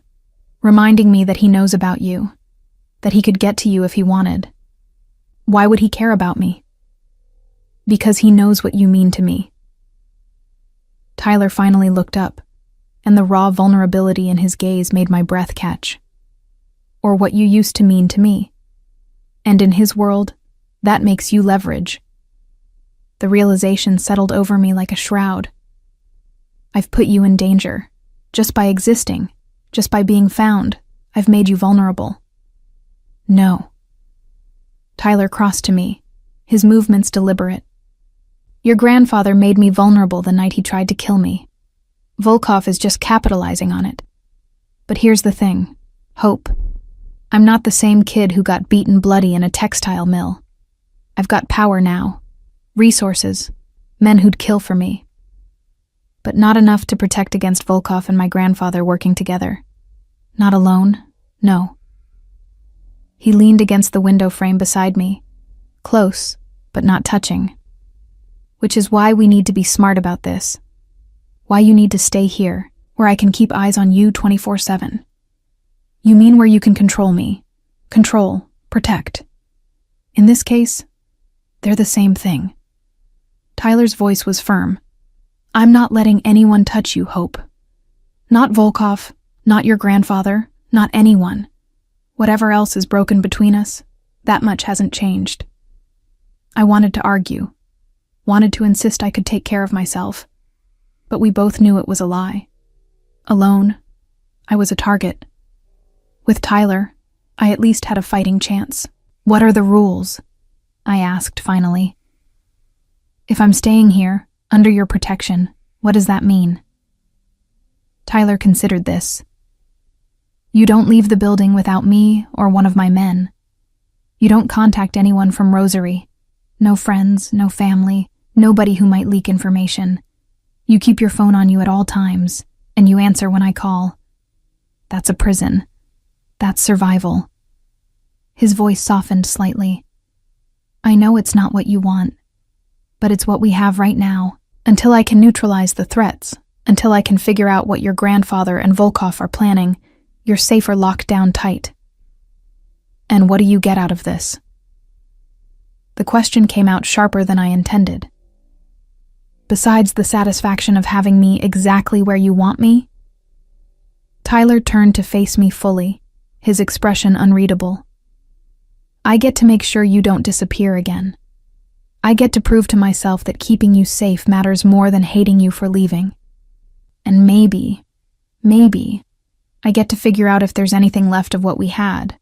reminding me that he knows about you, that he could get to you if he wanted. Why would he care about me? Because he knows what you mean to me. Tyler finally looked up, and the raw vulnerability in his gaze made my breath catch. Or what you used to mean to me. And in his world, that makes you leverage. The realization settled over me like a shroud. I've put you in danger. Just by existing, just by being found, I've made you vulnerable. No. Tyler crossed to me, his movements deliberate. Your grandfather made me vulnerable the night he tried to kill me. Volkov is just capitalizing on it. But here's the thing, Hope. I'm not the same kid who got beaten bloody in a textile mill. I've got power now, resources, men who'd kill for me. But not enough to protect against Volkov and my grandfather working together. Not alone, no. He leaned against the window frame beside me, close, but not touching. Which is why we need to be smart about this. Why you need to stay here, where I can keep eyes on you 24/7. You mean where you can control me. Control, protect. In this case, they're the same thing. Tyler's voice was firm. I'm not letting anyone touch you, Hope. Not Volkov, not your grandfather, not anyone. Whatever else is broken between us, that much hasn't changed. I wanted to argue. Wanted to insist I could take care of myself, but we both knew it was a lie. Alone, I was a target. With Tyler, I at least had a fighting chance. What are the rules? I asked finally. If I'm staying here, under your protection, what does that mean? Tyler considered this. You don't leave the building without me or one of my men. You don't contact anyone from Rosary. No friends, no family, nobody who might leak information. You keep your phone on you at all times, and you answer when I call. That's a prison. That's survival. His voice softened slightly. I know it's not what you want, but it's what we have right now, until I can neutralize the threats, until I can figure out what your grandfather and Volkov are planning. You're safer locked down tight. And what do you get out of this? The question came out sharper than I intended. Besides the satisfaction of having me exactly where you want me? Tyler turned to face me fully, his expression unreadable. I get to make sure you don't disappear again. I get to prove to myself that keeping you safe matters more than hating you for leaving. And maybe, I get to figure out if there's anything left of what we had,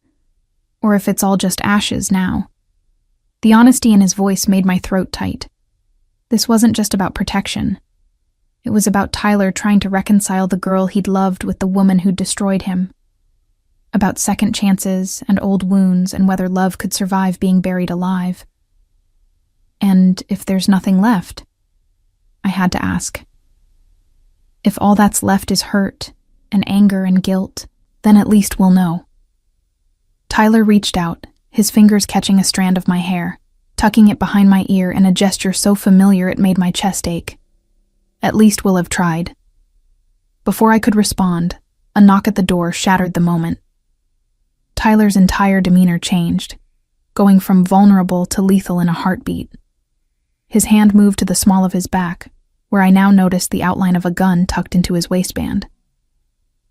or if it's all just ashes now. The honesty in his voice made my throat tight. This wasn't just about protection. It was about Tyler trying to reconcile the girl he'd loved with the woman who'd destroyed him. About second chances and old wounds and whether love could survive being buried alive. And if there's nothing left, I had to ask. If all that's left is hurt and anger and guilt, then at least we'll know. Tyler reached out, his fingers catching a strand of my hair, tucking it behind my ear in a gesture so familiar it made my chest ache. At least we'll have tried. Before I could respond, a knock at the door shattered the moment. Tyler's entire demeanor changed, going from vulnerable to lethal in a heartbeat. His hand moved to the small of his back, where I now noticed the outline of a gun tucked into his waistband.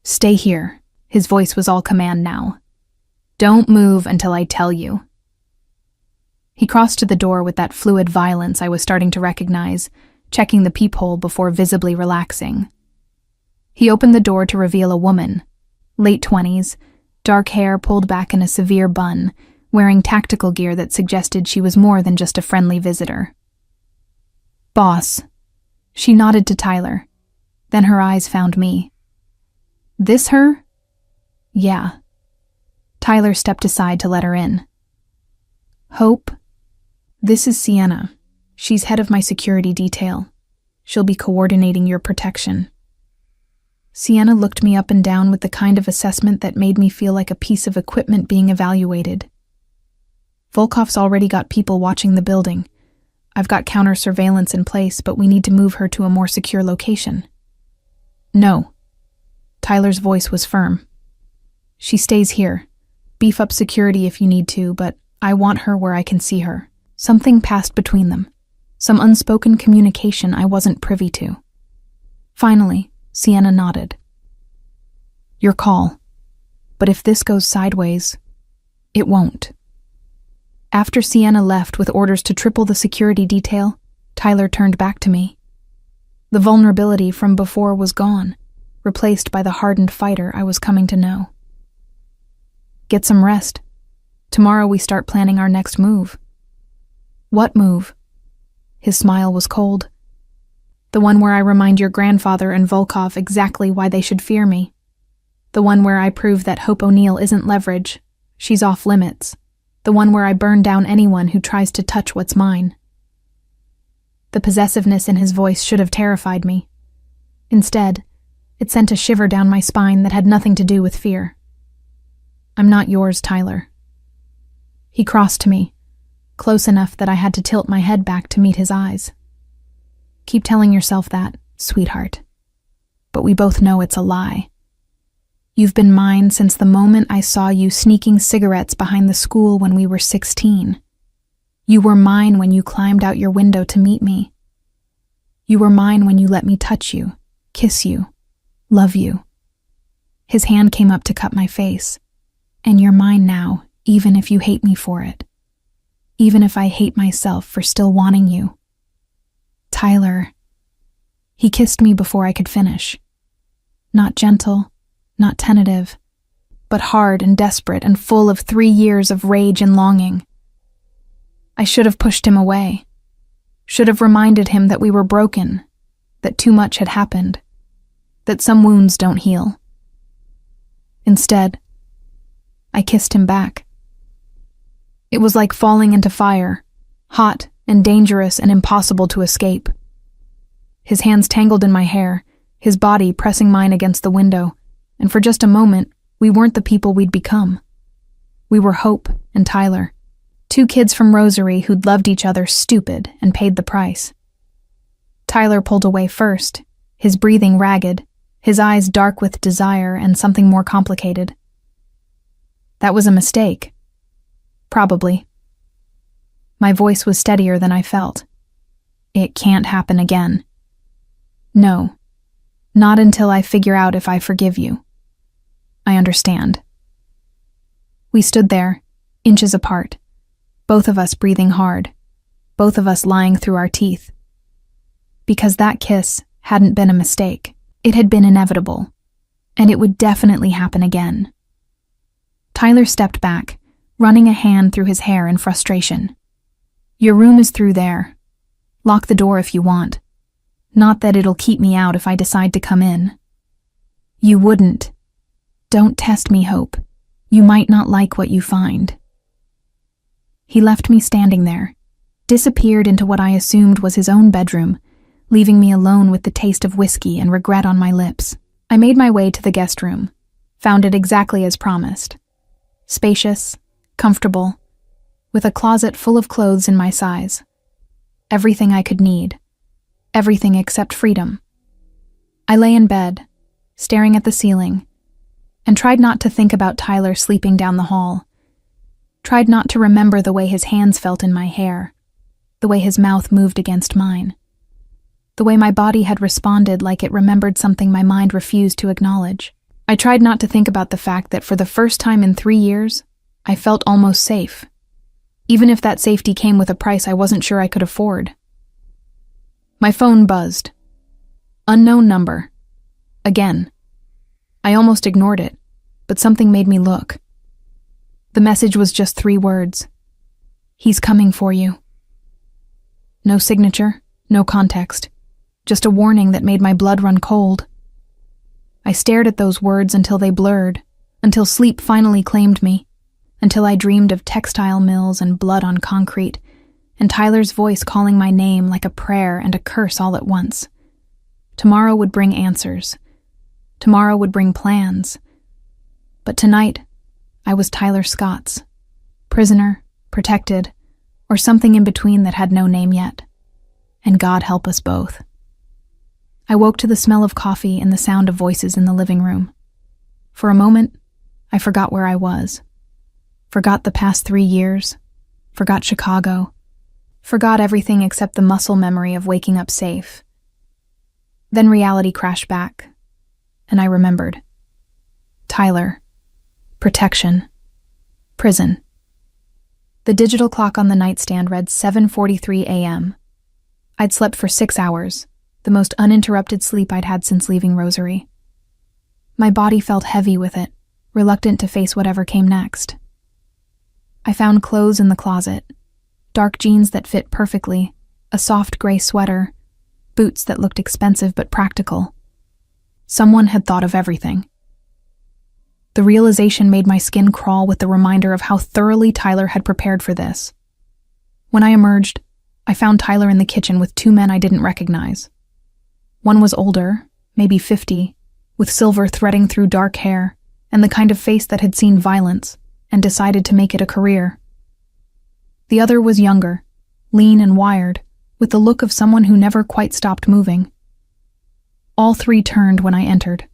Stay here. His voice was all command now. Don't move until I tell you. He crossed to the door with that fluid violence I was starting to recognize, checking the peephole before visibly relaxing. He opened the door to reveal a woman, late 20s, dark hair pulled back in a severe bun, wearing tactical gear that suggested she was more than just a friendly visitor. "Boss." She nodded to Tyler. Then her eyes found me. "This her?" "Yeah." Tyler stepped aside to let her in. "Hope, this is Sienna. She's head of my security detail. She'll be coordinating your protection." Sienna looked me up and down with the kind of assessment that made me feel like a piece of equipment being evaluated. "Volkov's already got people watching the building. I've got counter surveillance in place, but we need to move her to a more secure location." "No." Tyler's voice was firm. "She stays here. Beef up security if you need to, but I want her where I can see her." Something passed between them. Some unspoken communication I wasn't privy to. Finally, Sienna nodded. "Your call. But if this goes sideways, it won't." After Sienna left with orders to triple the security detail, Tyler turned back to me. The vulnerability from before was gone, replaced by the hardened fighter I was coming to know. "Get some rest. Tomorrow we start planning our next move." "What move?" His smile was cold. "The one where I remind your grandfather and Volkov exactly why they should fear me. The one where I prove that Hope O'Neill isn't leverage. She's off limits. The one where I burn down anyone who tries to touch what's mine." The possessiveness in his voice should have terrified me. Instead, it sent a shiver down my spine that had nothing to do with fear. "I'm not yours, Tyler." He crossed to me, close enough that I had to tilt my head back to meet his eyes. "Keep telling yourself that, sweetheart. But we both know it's a lie. You've been mine since the moment I saw you sneaking cigarettes behind the school when we were 16. You were mine when you climbed out your window to meet me. You were mine when you let me touch you, kiss you, love you." His hand came up to cup my face. "And you're mine now, even if you hate me for it. Even if I hate myself for still wanting you." "Tyler." He kissed me before I could finish. Not gentle, not tentative, but hard and desperate and full of 3 years of rage and longing. I should have pushed him away. Should have reminded him that we were broken, that too much had happened, that some wounds don't heal. Instead, I kissed him back. It was like falling into fire, hot and dangerous and impossible to escape. His hands tangled in my hair, his body pressing mine against the window, and for just a moment, we weren't the people we'd become. We were Hope and Tyler, 2 kids from Rosary who'd loved each other stupid and paid the price. Tyler pulled away first, his breathing ragged, his eyes dark with desire and something more complicated. "That was a mistake." "Probably." My voice was steadier than I felt. "It can't happen again." "No, not until I figure out if I forgive you." "I understand." We stood there, inches apart, both of us breathing hard, both of us lying through our teeth. Because that kiss hadn't been a mistake. It had been inevitable, and it would definitely happen again. Tyler stepped back, running a hand through his hair in frustration. "Your room is through there. Lock the door if you want. Not that it'll keep me out if I decide to come in." "You wouldn't. Don't test me, Hope. You might not like what you find." He left me standing there, disappeared into what I assumed was his own bedroom, leaving me alone with the taste of whiskey and regret on my lips. I made my way to the guest room, found it exactly as promised. Spacious, comfortable, with a closet full of clothes in my size. Everything I could need. Everything except freedom. I lay in bed, staring at the ceiling, and tried not to think about Tyler sleeping down the hall. Tried not to remember the way his hands felt in my hair, the way his mouth moved against mine, the way my body had responded like it remembered something my mind refused to acknowledge. I tried not to think about the fact that for the first time in 3 years, I felt almost safe, even if that safety came with a price I wasn't sure I could afford. My phone buzzed. Unknown number. Again. I almost ignored it, but something made me look. The message was just 3 words. He's coming for you. No signature, no context, just a warning that made my blood run cold. I stared at those words until they blurred, until sleep finally claimed me, until I dreamed of textile mills and blood on concrete, and Tyler's voice calling my name like a prayer and a curse all at once. Tomorrow would bring answers. Tomorrow would bring plans. But tonight, I was Tyler Scott's, prisoner, protected, or something in between that had no name yet. And God help us both. I woke to the smell of coffee and the sound of voices in the living room. For a moment, I forgot where I was. Forgot the past 3 years. Forgot Chicago. Forgot everything except the muscle memory of waking up safe. Then reality crashed back, and I remembered. Tyler. Protection. Prison. The digital clock on the nightstand read 7:43 a.m. I'd slept for 6 hours, the most uninterrupted sleep I'd had since leaving Rosary. My body felt heavy with it, reluctant to face whatever came next. I found clothes in the closet, dark jeans that fit perfectly, a soft gray sweater, boots that looked expensive but practical. Someone had thought of everything. The realization made my skin crawl with the reminder of how thoroughly Tyler had prepared for this. When I emerged, I found Tyler in the kitchen with 2 men I didn't recognize. One was older, maybe 50, with silver threading through dark hair and the kind of face that had seen violence and decided to make it a career. The other was younger, lean and wired, with the look of someone who never quite stopped moving. All 3 turned when I entered.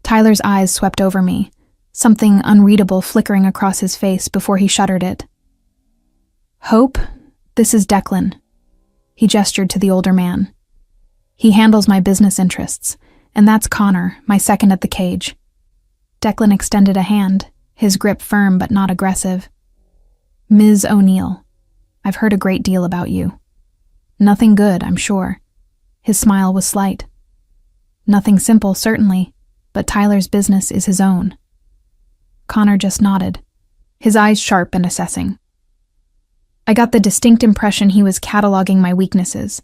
Tyler's eyes swept over me, something unreadable flickering across his face before he shuttered it. Hope, this is Declan. He gestured to the older man. He handles my business interests, and that's Connor, my second at the cage. Declan extended a hand, his grip firm but not aggressive. Ms. O'Neill, I've heard a great deal about you. Nothing good, I'm sure. His smile was slight. Nothing simple, certainly, but Tyler's business is his own. Connor just nodded, his eyes sharp and assessing. I got the distinct impression he was cataloging my weaknesses,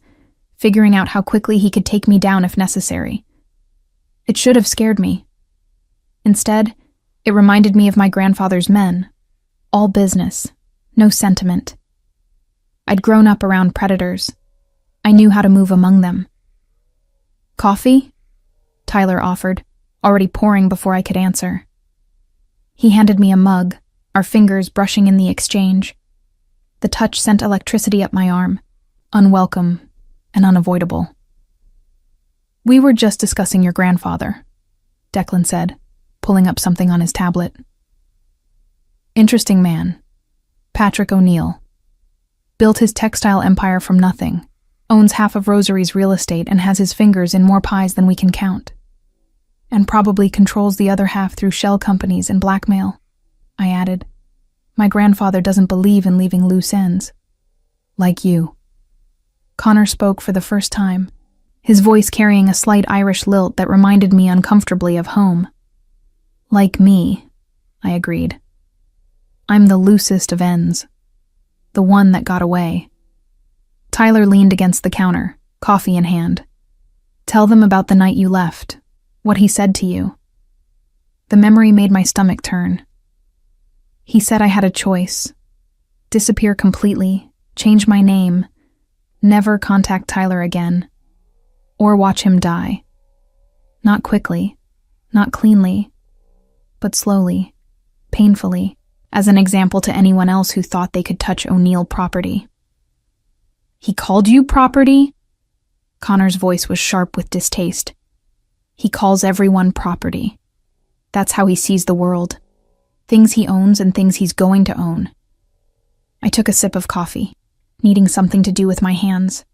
figuring out how quickly he could take me down if necessary. It should have scared me. Instead, it reminded me of my grandfather's men. All business, no sentiment. I'd grown up around predators. I knew how to move among them. Coffee? Tyler offered, already pouring before I could answer. He handed me a mug, our fingers brushing in the exchange. The touch sent electricity up my arm, unwelcome and unavoidable. We were just discussing your grandfather, Declan said, pulling up something on his tablet. Interesting man. Patrick O'Neill. Built his textile empire from nothing, owns half of Rosary's real estate and has his fingers in more pies than we can count. And probably controls the other half through shell companies and blackmail, I added. My grandfather doesn't believe in leaving loose ends. Like you. Connor spoke for the first time, his voice carrying a slight Irish lilt that reminded me uncomfortably of home. Like me, I agreed. I'm the loosest of ends. The one that got away. Tyler leaned against the counter, coffee in hand. Tell them about the night you left. What he said to you. The memory made my stomach turn. He said I had a choice. Disappear completely, change my name, never contact Tyler again, or watch him die. Not quickly, not cleanly, but slowly, painfully, as an example to anyone else who thought they could touch O'Neill property. He called you property? Connor's voice was sharp with distaste. He calls everyone property. That's how he sees the world. Things he owns and things he's going to own. I took a sip of coffee, needing something to do with my hands.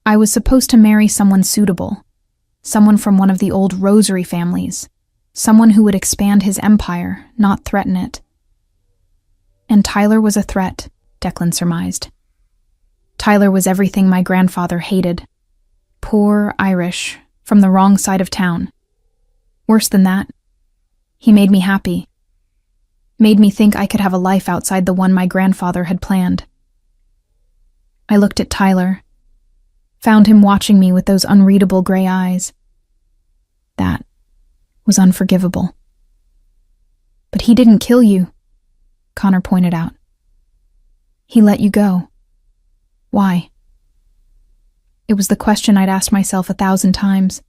I was supposed to marry someone suitable, someone from one of the old Rosary families, someone who would expand his empire, not threaten it. And Tyler was a threat, Declan surmised. Tyler was everything my grandfather hated. Poor Irish, from the wrong side of town. Worse than that, he made me happy. made me think I could have a life outside the one my grandfather had planned. I looked at Tyler, found him watching me with those unreadable gray eyes. That was unforgivable. But he didn't kill you, Connor pointed out. He let you go. Why? It was the question I'd asked myself 1,000 times.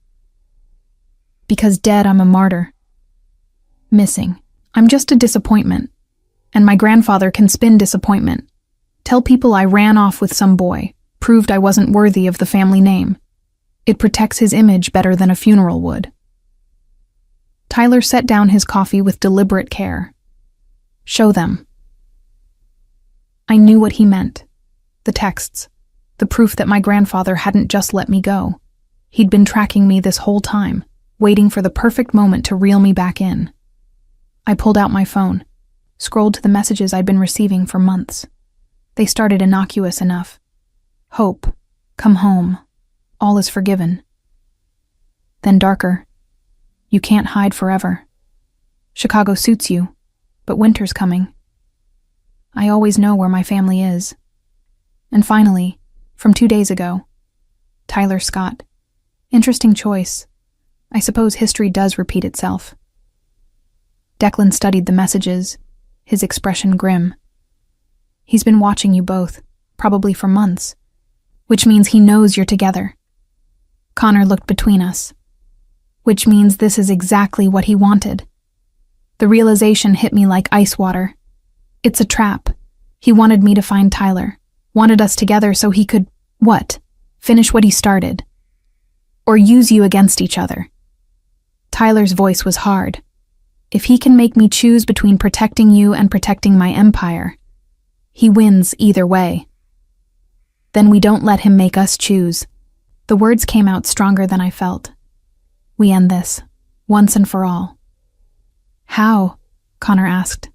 Because dead, I'm a martyr. Missing, I'm just a disappointment. And my grandfather can spin disappointment. Tell people I ran off with some boy, proved I wasn't worthy of the family name. It protects his image better than a funeral would. Tyler set down his coffee with deliberate care. Show them. I knew what he meant. The texts. The proof that my grandfather hadn't just let me go. He'd been tracking me this whole time, waiting for the perfect moment to reel me back in. I pulled out my phone, scrolled to the messages I'd been receiving for months. They started innocuous enough. Hope. Come home. All is forgiven. Then darker. You can't hide forever. Chicago suits you, but winter's coming. I always know where my family is. And finally, from 2 days ago, Tyler Scott. Interesting choice. I suppose history does repeat itself. Declan studied the messages, his expression grim. He's been watching you both, probably for months, which means he knows you're together. Connor looked between us, which means this is exactly what he wanted. The realization hit me like ice water. It's a trap. He wanted me to find Tyler, wanted us together so he could, what? Finish what he started. Or use you against each other. Tyler's voice was hard. If he can make me choose between protecting you and protecting my empire, he wins either way. Then we don't let him make us choose. The words came out stronger than I felt. We end this, once and for all. How? Connor asked.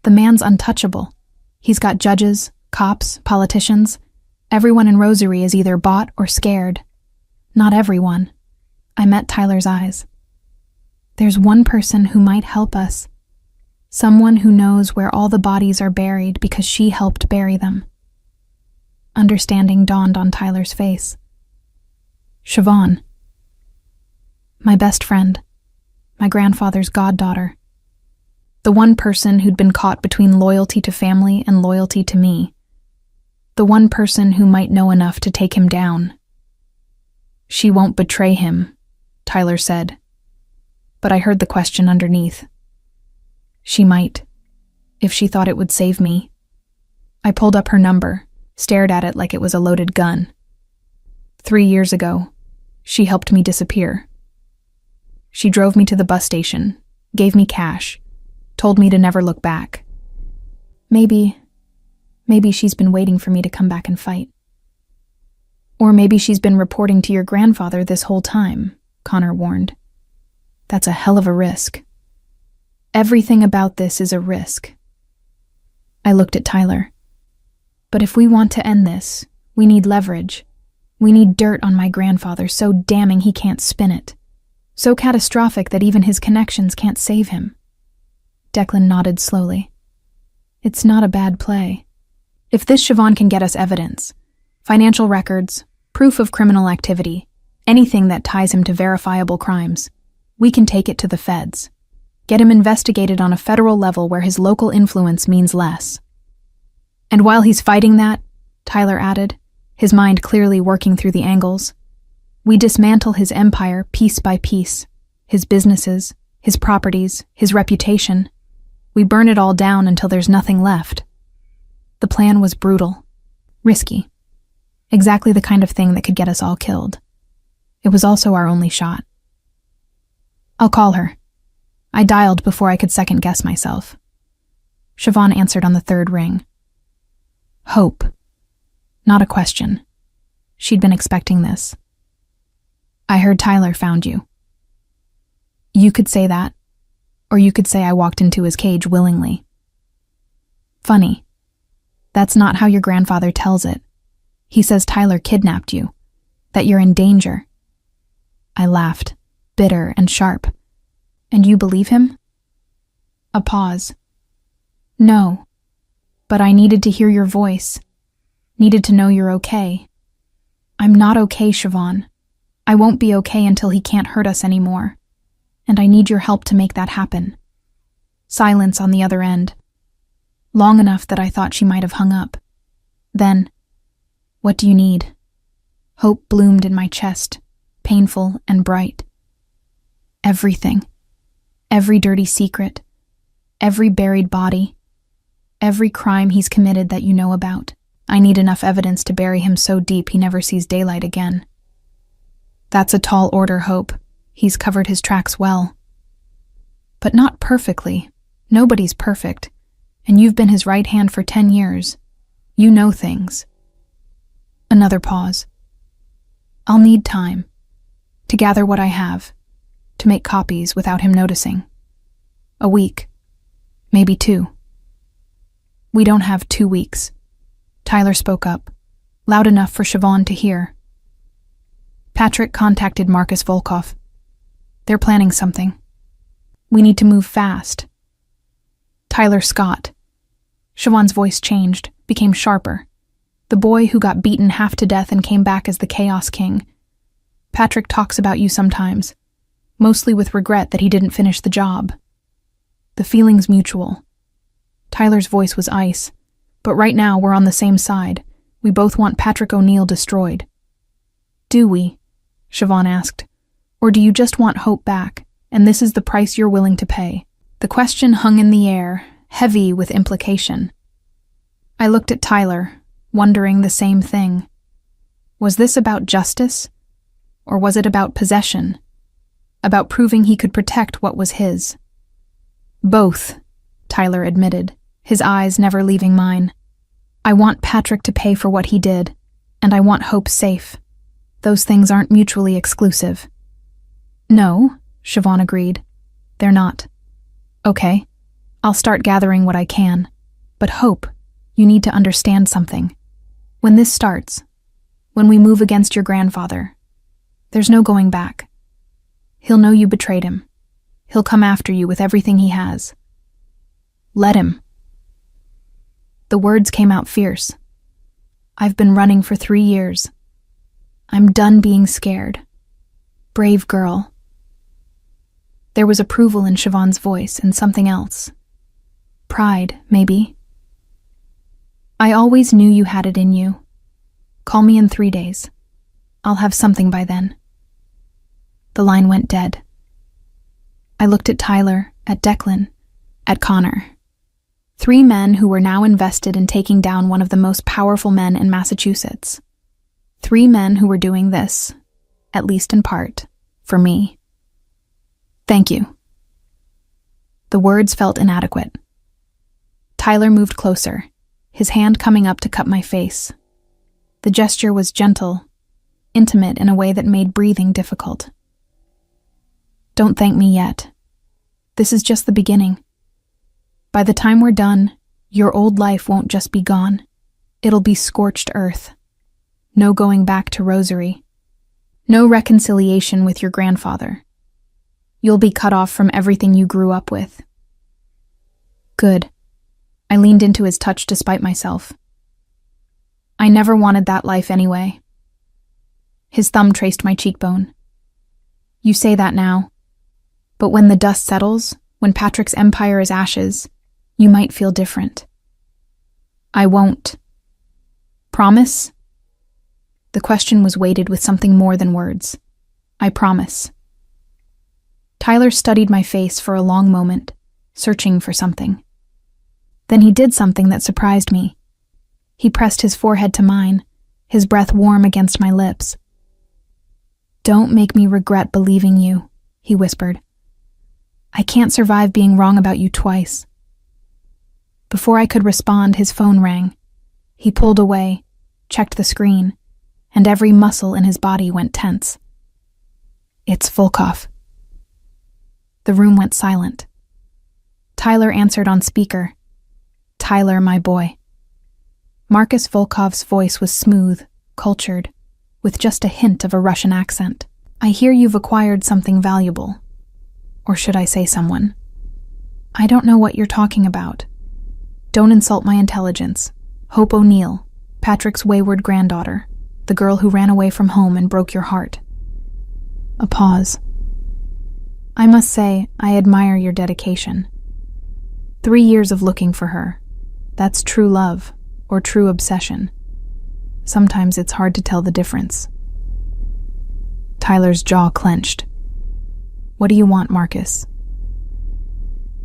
The man's untouchable. He's got judges, cops, politicians. Everyone in Rosary is either bought or scared. Not everyone. I met Tyler's eyes. There's one person who might help us. Someone who knows where all the bodies are buried because she helped bury them. Understanding dawned on Tyler's face. Siobhan. My best friend. My grandfather's goddaughter. The one person who'd been caught between loyalty to family and loyalty to me. The one person who might know enough to take him down. She won't betray him, Tyler said. But I heard the question underneath. She might, if she thought it would save me. I pulled up her number, stared at it like it was a loaded gun. 3 years ago, she helped me disappear. She drove me to the bus station, gave me cash, told me to never look back. Maybe she's been waiting for me to come back and fight. Or maybe she's been reporting to your grandfather this whole time, Connor warned. That's a hell of a risk. Everything about this is a risk. I looked at Tyler. But if we want to end this, we need leverage. We need dirt on my grandfather so damning he can't spin it. So catastrophic that even his connections can't save him. Declan nodded slowly. It's not a bad play. If this Siobhan can get us evidence, financial records, proof of criminal activity, anything that ties him to verifiable crimes, we can take it to the feds. Get him investigated on a federal level where his local influence means less. And while he's fighting that, Tyler added, his mind clearly working through the angles, we dismantle his empire piece by piece, his businesses, his properties, his reputation. We burn it all down until there's nothing left. The plan was brutal, risky, exactly the kind of thing that could get us all killed. It was also our only shot. I'll call her. I dialed before I could second-guess myself. Siobhan answered on the third ring. Hope. Not a question. She'd been expecting this. I heard Tyler found you. You could say that, or you could say I walked into his cage willingly. Funny. That's not how your grandfather tells it. He says Tyler kidnapped you, that you're in danger. I laughed, bitter and sharp. And you believe him? A pause. No, but I needed to hear your voice. Needed to know you're okay. I'm not okay, Siobhan. I won't be okay until he can't hurt us anymore. And I need your help to make that happen. Silence on the other end. Long enough that I thought she might have hung up. Then, what do you need? Hope bloomed in my chest, painful and bright. Everything. Every dirty secret. Every buried body. Every crime he's committed that you know about. I need enough evidence to bury him so deep he never sees daylight again. That's a tall order, Hope. He's covered his tracks well. But not perfectly. Nobody's perfect. And you've been his right hand for 10 years. You know things. Another pause. I'll need time. To gather what I have. To make copies without him noticing. A week. Maybe 2. We don't have 2 weeks. Tyler spoke up, loud enough for Siobhan to hear. Patrick contacted Marcus Volkov. They're planning something. We need to move fast. Tyler Scott. Siobhan's voice changed, became sharper. The boy who got beaten half to death and came back as the Chaos King. Patrick talks about you sometimes, mostly with regret that he didn't finish the job. The feeling's mutual. Tyler's voice was ice, but right now we're on the same side. We both want Patrick O'Neill destroyed. Do we? Siobhan asked. Or do you just want Hope back, and this is the price you're willing to pay? The question hung in the air, heavy with implication. I looked at Tyler, wondering the same thing. Was this about justice? Or was it about possession? About proving he could protect what was his? Both, Tyler admitted, his eyes never leaving mine. I want Patrick to pay for what he did, and I want Hope safe. Those things aren't mutually exclusive. No, Siobhan agreed. They're not. Okay, I'll start gathering what I can. But Hope, you need to understand something. When this starts, when we move against your grandfather, there's no going back. He'll know you betrayed him. He'll come after you with everything he has. Let him. The words came out fierce. I've been running for 3 years. I'm done being scared. Brave girl. There was approval in Siobhan's voice and something else. Pride, maybe. I always knew you had it in you. Call me in 3 days. I'll have something by then. The line went dead. I looked at Tyler, at Declan, at Connor. 3 men who were now invested in taking down one of the most powerful men in Massachusetts. 3 men who were doing this, at least in part, for me. Thank you. The words felt inadequate. Tyler moved closer, his hand coming up to cup my face. The gesture was gentle, intimate in a way that made breathing difficult. Don't thank me yet. This is just the beginning. By the time we're done, your old life won't just be gone. It'll be scorched earth. No going back to Rosary. No reconciliation with your grandfather. You'll be cut off from everything you grew up with. Good. I leaned into his touch despite myself. I never wanted that life anyway. His thumb traced my cheekbone. You say that now, but when the dust settles, when Patrick's empire is ashes, you might feel different. I won't. Promise? The question was weighted with something more than words. I promise. Tyler studied my face for a long moment, searching for something. Then he did something that surprised me. He pressed his forehead to mine, his breath warm against my lips. Don't make me regret believing you, he whispered. I can't survive being wrong about you twice. Before I could respond, his phone rang. He pulled away, checked the screen, and every muscle in his body went tense. It's Volkov. The room went silent. Tyler answered on speaker. Tyler, my boy. Marcus Volkov's voice was smooth, cultured, with just a hint of a Russian accent. I hear you've acquired something valuable. Or should I say someone? I don't know what you're talking about. Don't insult my intelligence. Hope O'Neill, Patrick's wayward granddaughter, the girl who ran away from home and broke your heart. A pause. I must say, I admire your dedication. 3 years of looking for her. That's true love, or true obsession. Sometimes it's hard to tell the difference. Tyler's jaw clenched. What do you want, Marcus?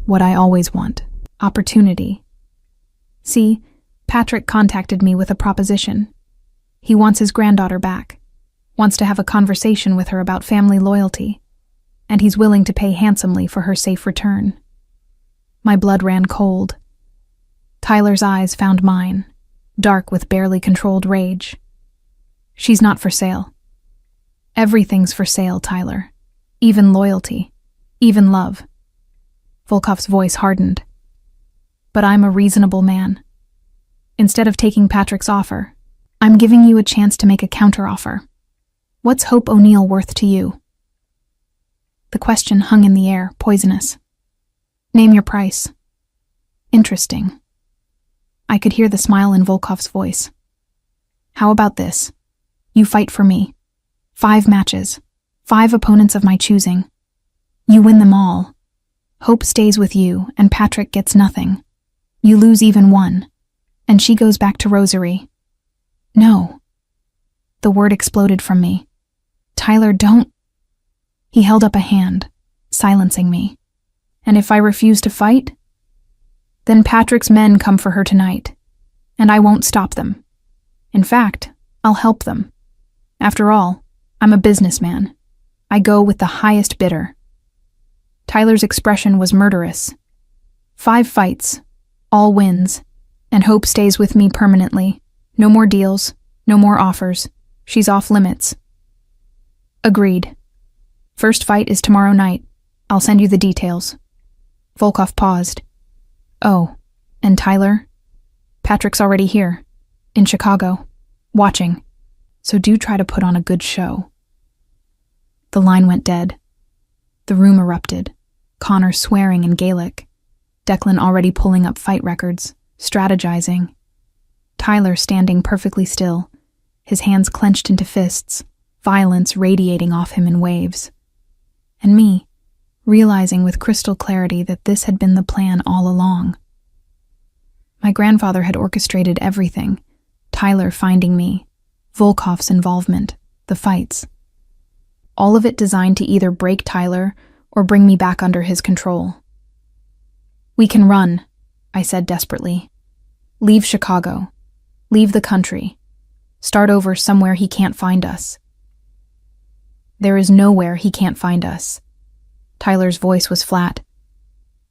What I always want. Opportunity. See, Patrick contacted me with a proposition. He wants his granddaughter back, wants to have a conversation with her about family loyalty, and he's willing to pay handsomely for her safe return. My blood ran cold. Tyler's eyes found mine, dark with barely controlled rage. She's not for sale. Everything's for sale, Tyler. Even loyalty. Even love. Volkov's voice hardened. But I'm a reasonable man. Instead of taking Patrick's offer, I'm giving you a chance to make a counteroffer. What's Hope O'Neill worth to you? The question hung in the air, poisonous. Name your price. Interesting. I could hear the smile in Volkov's voice. How about this? You fight for me. 5 matches. 5 opponents of my choosing. You win them all. Hope stays with you, and Patrick gets nothing. You lose even 1, and she goes back to Rosary. No. The word exploded from me. Tyler, don't. He held up a hand, silencing me. And if I refuse to fight? Then Patrick's men come for her tonight, and I won't stop them. In fact, I'll help them. After all, I'm a businessman. I go with the highest bidder. Tyler's expression was murderous. 5 fights, all wins, and Hope stays with me permanently. No more deals, no more offers. She's off limits. Agreed. First fight is tomorrow night. I'll send you the details. Volkov paused. Oh, and Tyler? Patrick's already here, in Chicago, watching. So do try to put on a good show. The line went dead. The room erupted, Connor swearing in Gaelic, Declan already pulling up fight records, strategizing. Tyler standing perfectly still, his hands clenched into fists, violence radiating off him in waves. And me, realizing with crystal clarity that this had been the plan all along. My grandfather had orchestrated everything, Tyler finding me, Volkov's involvement, the fights. All of it designed to either break Tyler or bring me back under his control. We can run, I said desperately. Leave Chicago. Leave the country. Start over somewhere he can't find us. There is nowhere he can't find us. Tyler's voice was flat.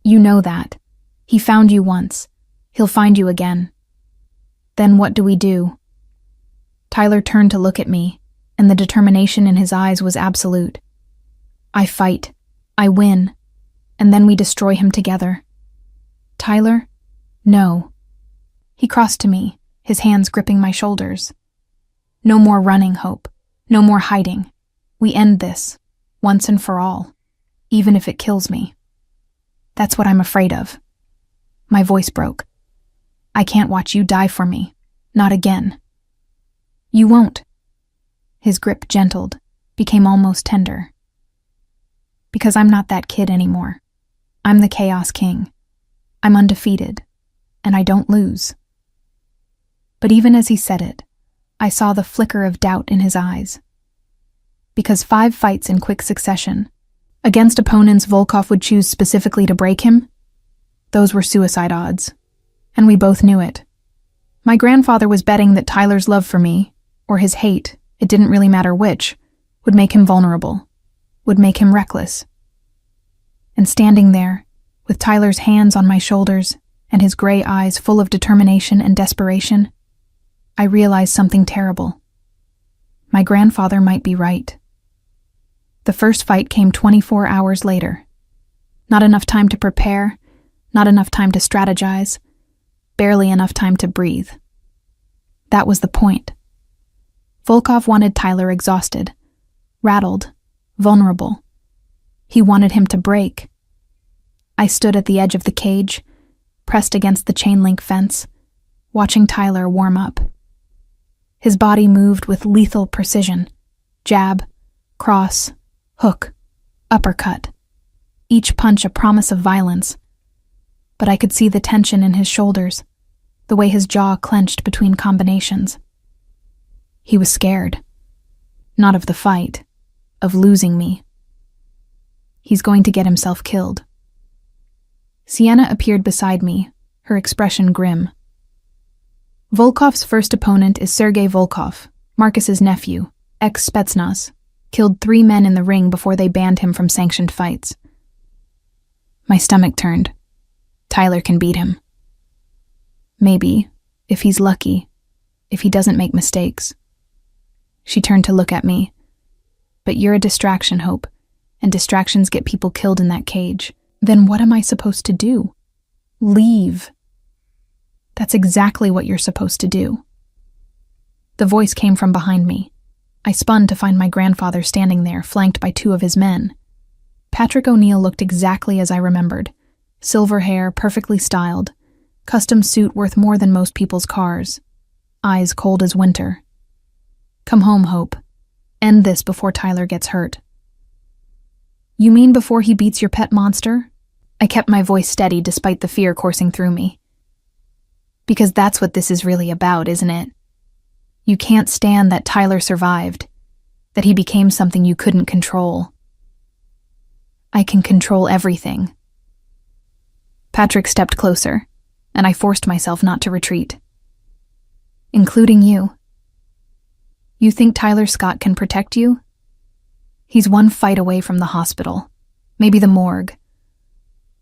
You know that. He found you once. He'll find you again. Then what do we do? Tyler turned to look at me, and the determination in his eyes was absolute. I fight. I win. And then we destroy him together. Tyler? No. He crossed to me, his hands gripping my shoulders. No more running, Hope. No more hiding. We end this, once and for all, even if it kills me. That's what I'm afraid of. My voice broke. I can't watch you die for me. Not again. You won't. His grip gentled, became almost tender. Because I'm not that kid anymore. I'm the Chaos King. I'm undefeated, and I don't lose. But even as he said it, I saw the flicker of doubt in his eyes. Because 5 fights in quick succession, against opponents Volkov would choose specifically to break him, those were suicide odds, and we both knew it. My grandfather was betting that Tyler's love for me, or his hate, it didn't really matter which, would make him vulnerable, would make him reckless. And standing there, with Tyler's hands on my shoulders and his gray eyes full of determination and desperation, I realized something terrible. My grandfather might be right. The first fight came 24 hours later. Not enough time to prepare, not enough time to strategize, barely enough time to breathe. That was the point. Volkov wanted Tyler exhausted, rattled, vulnerable. He wanted him to break. I stood at the edge of the cage, pressed against the chain-link fence, watching Tyler warm up. His body moved with lethal precision. Jab, cross, hook, uppercut. Each punch a promise of violence. But I could see the tension in his shoulders, the way his jaw clenched between combinations. He was scared. Not of the fight, of losing me. He's going to get himself killed. Sienna appeared beside me, her expression grim. Volkov's first opponent is Sergei Volkov, Marcus's nephew, ex-Spetsnaz, killed 3 men in the ring before they banned him from sanctioned fights. My stomach turned. Tyler can beat him. Maybe, if he's lucky, if he doesn't make mistakes. She turned to look at me. But you're a distraction, Hope, and distractions get people killed in that cage. Then what am I supposed to do? Leave. That's exactly what you're supposed to do. The voice came from behind me. I spun to find my grandfather standing there, flanked by 2 of his men. Patrick O'Neill looked exactly as I remembered. Silver hair, perfectly styled. Custom suit worth more than most people's cars. Eyes cold as winter. Come home, Hope. End this before Tyler gets hurt. You mean before he beats your pet monster? I kept my voice steady despite the fear coursing through me. Because that's what this is really about, isn't it? You can't stand that Tyler survived, that he became something you couldn't control. I can control everything. Patrick stepped closer, and I forced myself not to retreat. Including you. You think Tyler Scott can protect you? He's 1 fight away from the hospital, maybe the morgue.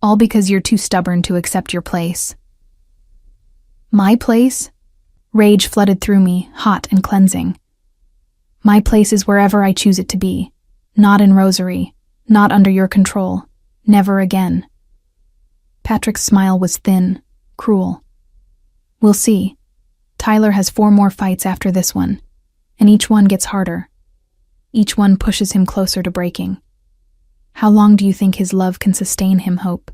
All because you're too stubborn to accept your place. My place? Rage flooded through me, hot and cleansing. My place is wherever I choose it to be. Not in Rosary, not under your control. Never again. Patrick's smile was thin, cruel. We'll see. Tyler has 4 more fights after this one, and each one gets harder. Each one pushes him closer to breaking. How long do you think his love can sustain him, Hope?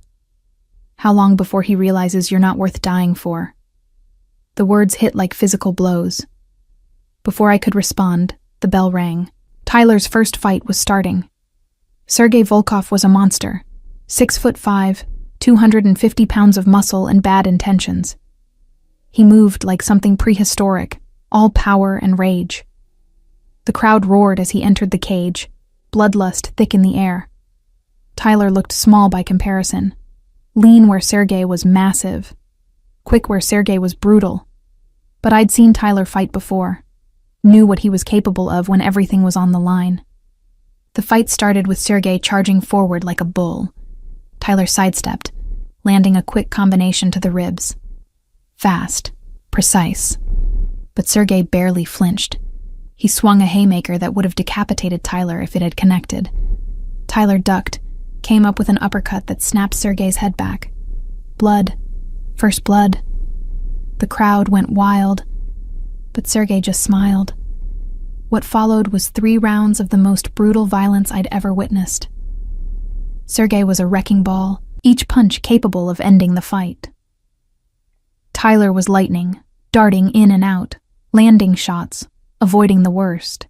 How long before he realizes you're not worth dying for? The words hit like physical blows. Before I could respond, the bell rang. Tyler's first fight was starting. Sergei Volkov was a monster. 6'5", 250 pounds of muscle and bad intentions. He moved like something prehistoric, all power and rage. The crowd roared as he entered the cage, bloodlust thick in the air. Tyler looked small by comparison, lean where Sergei was massive, quick where Sergei was brutal. But I'd seen Tyler fight before, knew what he was capable of when everything was on the line. The fight started with Sergei charging forward like a bull. Tyler sidestepped, landing a quick combination to the ribs. Fast, precise. But Sergei barely flinched. He swung a haymaker that would have decapitated Tyler if it had connected. Tyler ducked, came up with an uppercut that snapped Sergei's head back. Blood. First blood. The crowd went wild, but Sergei just smiled. What followed was 3 rounds of the most brutal violence I'd ever witnessed. Sergei was a wrecking ball, each punch capable of ending the fight. Tyler was lightning, darting in and out, landing shots, avoiding the worst.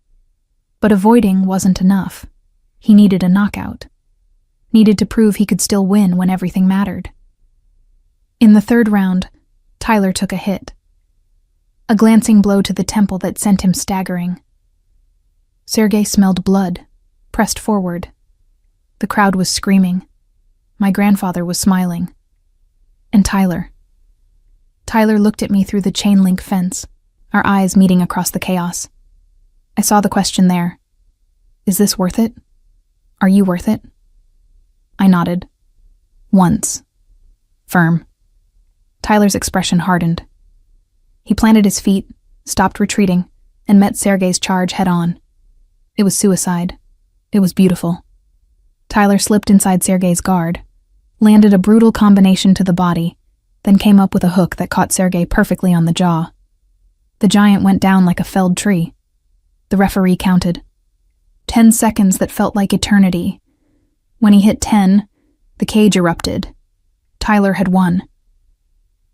But avoiding wasn't enough. He needed a knockout. Needed to prove he could still win when everything mattered. In the 3rd round, Tyler took a hit. A glancing blow to the temple that sent him staggering. Sergei smelled blood, pressed forward. The crowd was screaming. My grandfather was smiling. And Tyler. Tyler looked at me through the chain-link fence, our eyes meeting across the chaos. I saw the question there. Is this worth it? Are you worth it? I nodded. Once. Firm. Tyler's expression hardened. He planted his feet, stopped retreating, and met Sergei's charge head-on. It was suicide. It was beautiful. Tyler slipped inside Sergei's guard, landed a brutal combination to the body, then came up with a hook that caught Sergei perfectly on the jaw. The giant went down like a felled tree. The referee counted. 10 seconds that felt like eternity. When he hit 10, the cage erupted. Tyler had won.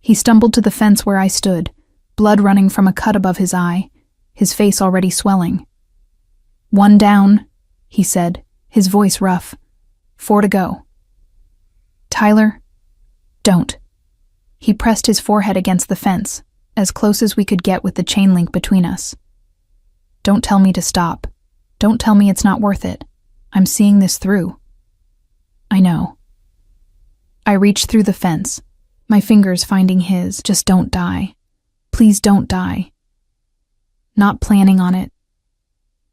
He stumbled to the fence where I stood, blood running from a cut above his eye, his face already swelling. "One down," he said, his voice rough. "4 to go." "Tyler, don't." He pressed his forehead against the fence, as close as we could get with the chain link between us. "Don't tell me to stop. Don't tell me it's not worth it. I'm seeing this through." "I know." I reached through the fence, my fingers finding his. "Just don't die. Please don't die." "Not planning on it."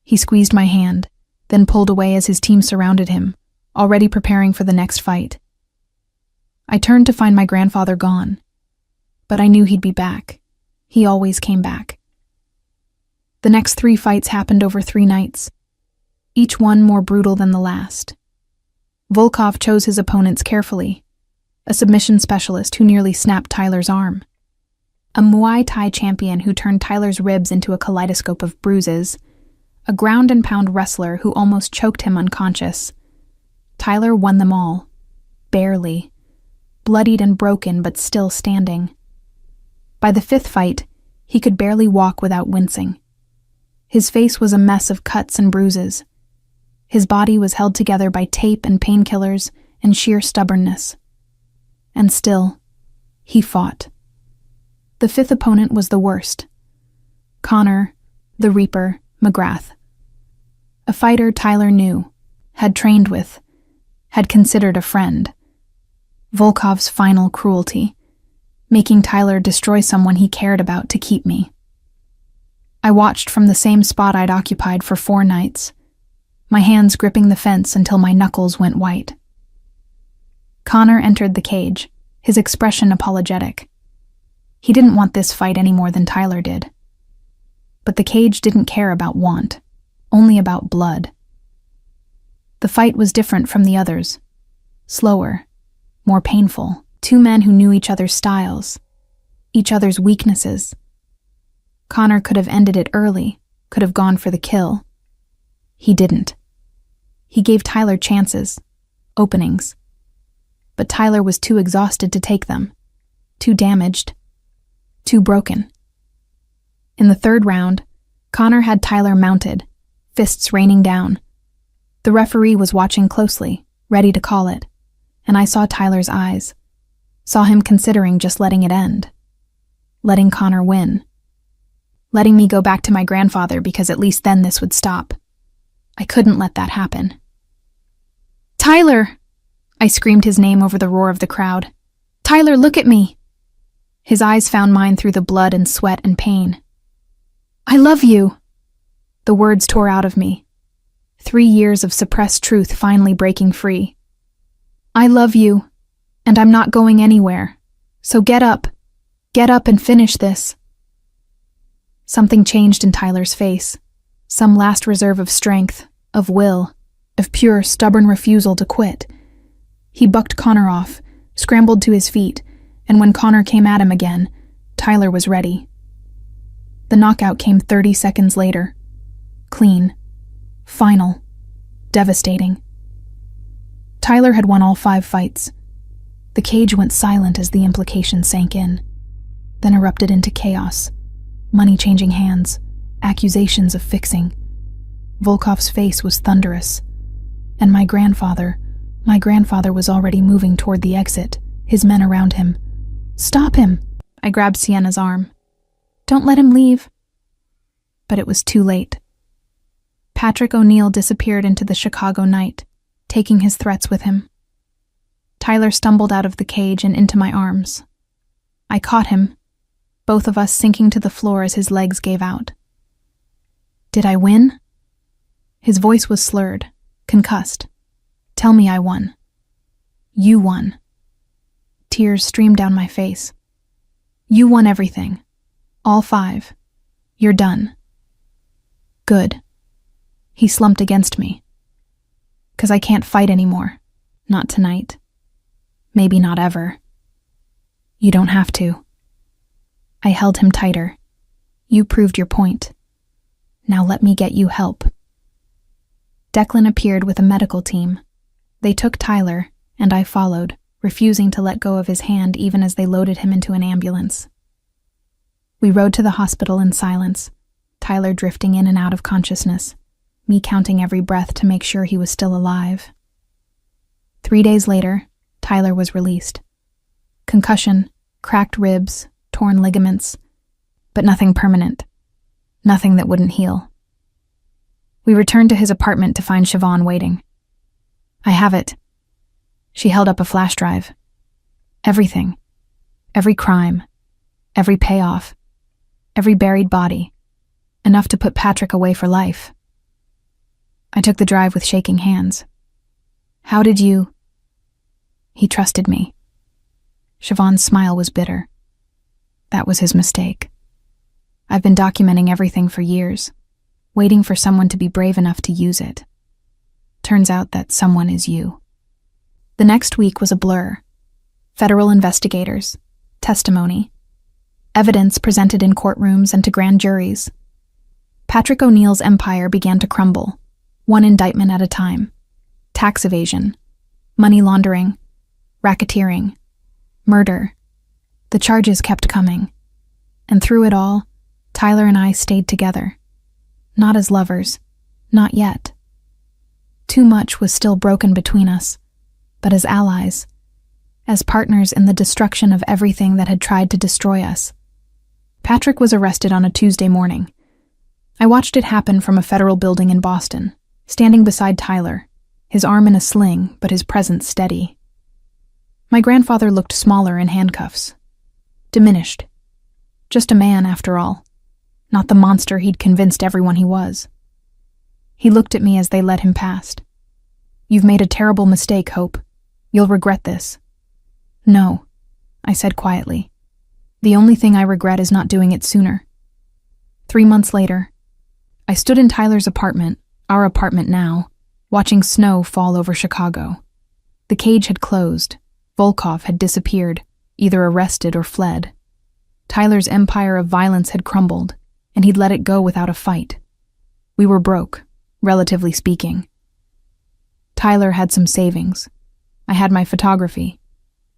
He squeezed my hand, then pulled away as his team surrounded him, already preparing for the next fight. I turned to find my grandfather gone, but I knew he'd be back. He always came back. The next 3 fights happened over 3 nights, each one more brutal than the last. Volkov chose his opponents carefully, a submission specialist who nearly snapped Tyler's arm, a Muay Thai champion who turned Tyler's ribs into a kaleidoscope of bruises, a ground-and-pound wrestler who almost choked him unconscious. Tyler won them all, barely, bloodied and broken but still standing. By the 5th fight, he could barely walk without wincing. His face was a mess of cuts and bruises. His body was held together by tape and painkillers and sheer stubbornness. And still, he fought. The 5th opponent was the worst. Connor, the Reaper, McGrath. A fighter Tyler knew, had trained with, had considered a friend. Volkov's final cruelty, making Tyler destroy someone he cared about to keep me. I watched from the same spot I'd occupied for 4 nights, my hands gripping the fence until my knuckles went white. Connor entered the cage, his expression apologetic. He didn't want this fight any more than Tyler did. But the cage didn't care about want, only about blood. The fight was different from the others, slower, more painful. 2 men who knew each other's styles, each other's weaknesses. Connor could have ended it early, could have gone for the kill. He didn't. He gave Tyler chances, openings. But Tyler was too exhausted to take them, too damaged, too broken. In the 3rd round, Connor had Tyler mounted, fists raining down. The referee was watching closely, ready to call it, and I saw Tyler's eyes, saw him considering just letting it end, letting Connor win, letting me go back to my grandfather because at least then this would stop. I couldn't let that happen. "Tyler!" I screamed his name over the roar of the crowd. "Tyler, look at me!" His eyes found mine through the blood and sweat and pain. "I love you!" The words tore out of me. 3 years of suppressed truth finally breaking free. "I love you, and I'm not going anywhere. So get up and finish this." Something changed in Tyler's face, some last reserve of strength, of will, of pure, stubborn refusal to quit. He bucked Connor off, scrambled to his feet, and when Connor came at him again, Tyler was ready. The knockout came 30 seconds later. Clean. Final. Devastating. Tyler had won all 5 fights. The cage went silent as the implication sank in, then erupted into chaos. Money changing hands, accusations of fixing. Volkov's face was thunderous. And my grandfather was already moving toward the exit, his men around him. "Stop him!" I grabbed Sienna's arm. "Don't let him leave." But it was too late. Patrick O'Neill disappeared into the Chicago night, taking his threats with him. Tyler stumbled out of the cage and into my arms. I caught him, both of us sinking to the floor as his legs gave out. "Did I win?" His voice was slurred, concussed. "Tell me I won." "You won." Tears streamed down my face. "You won everything. All 5. You're done." "Good." He slumped against me. "'Cause I can't fight anymore. Not tonight. Maybe not ever." "You don't have to." I held him tighter. "You proved your point. Now let me get you help." Declan appeared with a medical team. They took Tyler, and I followed, refusing to let go of his hand even as they loaded him into an ambulance. We rode to the hospital in silence, Tyler drifting in and out of consciousness, me counting every breath to make sure he was still alive. 3 days later, Tyler was released. Concussion, cracked ribs, torn ligaments, but nothing permanent. Nothing that wouldn't heal. We returned to his apartment to find Siobhan waiting. "I have it." She held up a flash drive. Everything. Every crime. Every payoff. Every buried body. Enough to put Patrick away for life. I took the drive with shaking hands. "How did you—" "He trusted me." Siobhan's smile was bitter. That was his mistake. I've been documenting everything for years, waiting for someone to be brave enough to use it. Turns out that someone is you. The next week was a blur. Federal investigators, testimony, evidence presented in courtrooms and to grand juries. Patrick O'Neill's empire began to crumble, one indictment at a time. Tax evasion, money laundering, racketeering, murder. The charges kept coming. And through it all, Tyler and I stayed together. Not as lovers, not yet. Too much was still broken between us, but as allies, as partners in the destruction of everything that had tried to destroy us. Patrick was arrested on a Tuesday morning. I watched it happen from a federal building in Boston, standing beside Tyler, his arm in a sling, but his presence steady. My grandfather looked smaller in handcuffs. Diminished. Just a man, after all. Not the monster he'd convinced everyone he was. He looked at me as they led him past. "You've made a terrible mistake, Hope. You'll regret this." "No," I said quietly. "The only thing I regret is not doing it sooner." 3 months later, I stood in Tyler's apartment, our apartment now, watching snow fall over Chicago. The cage had closed. Volkov had disappeared, either arrested or fled. Tyler's empire of violence had crumbled, and he'd let it go without a fight. We were broke, relatively speaking. Tyler had some savings. I had my photography.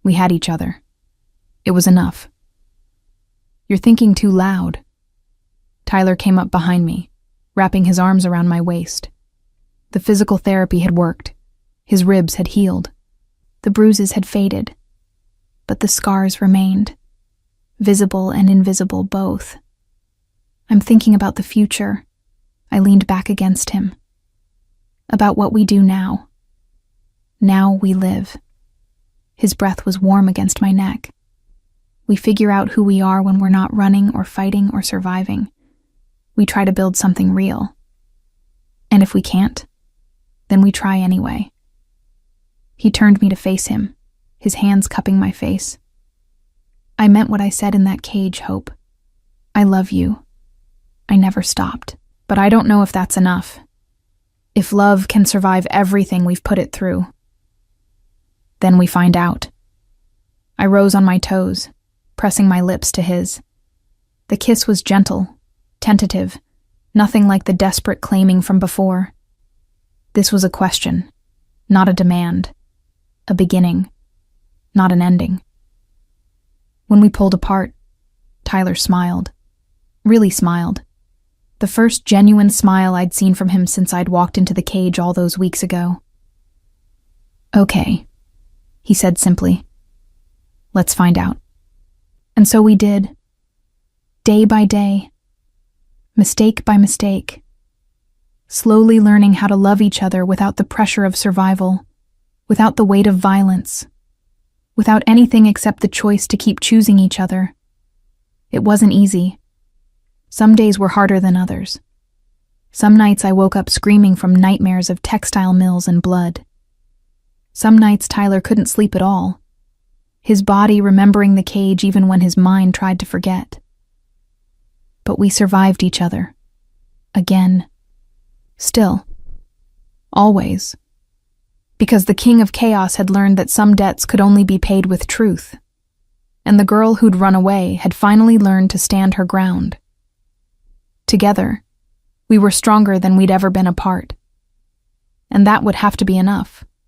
We had each other. It was enough. "You're thinking too loud." Tyler came up behind me, wrapping his arms around my waist. The physical therapy had worked. His ribs had healed. The bruises had faded. But the scars remained. Visible and invisible both. "I'm thinking about the future." I leaned back against him. "About what we do now. Now we live." His breath was warm against my neck. "We figure out who we are when we're not running or fighting or surviving. We try to build something real. And if we can't, then we try anyway." He turned me to face him, his hands cupping my face. "I meant what I said in that cage, Hope. I love you. I never stopped. But I don't know if that's enough. If love can survive everything we've put it through. Then we find out." I rose on my toes, pressing my lips to his. The kiss was gentle, tentative, nothing like the desperate claiming from before. This was a question, not a demand. A beginning, not an ending. When we pulled apart, Tyler smiled. Really smiled. The first genuine smile I'd seen from him since I'd walked into the cage all those weeks ago. "Okay," he said simply. "Let's find out." And so we did. Day by day. Mistake by mistake. Slowly learning how to love each other without the pressure of survival, without the weight of violence, without anything except the choice to keep choosing each other. It wasn't easy. Some days were harder than others. Some nights I woke up screaming from nightmares of textile mills and blood. Some nights Tyler couldn't sleep at all, his body remembering the cage even when his mind tried to forget. But we survived each other. Again. Still. Always. Because the king of chaos had learned that some debts could only be paid with truth, and the girl who'd run away had finally learned to stand her ground. Together, we were stronger than we'd ever been apart. And that would have to be enough.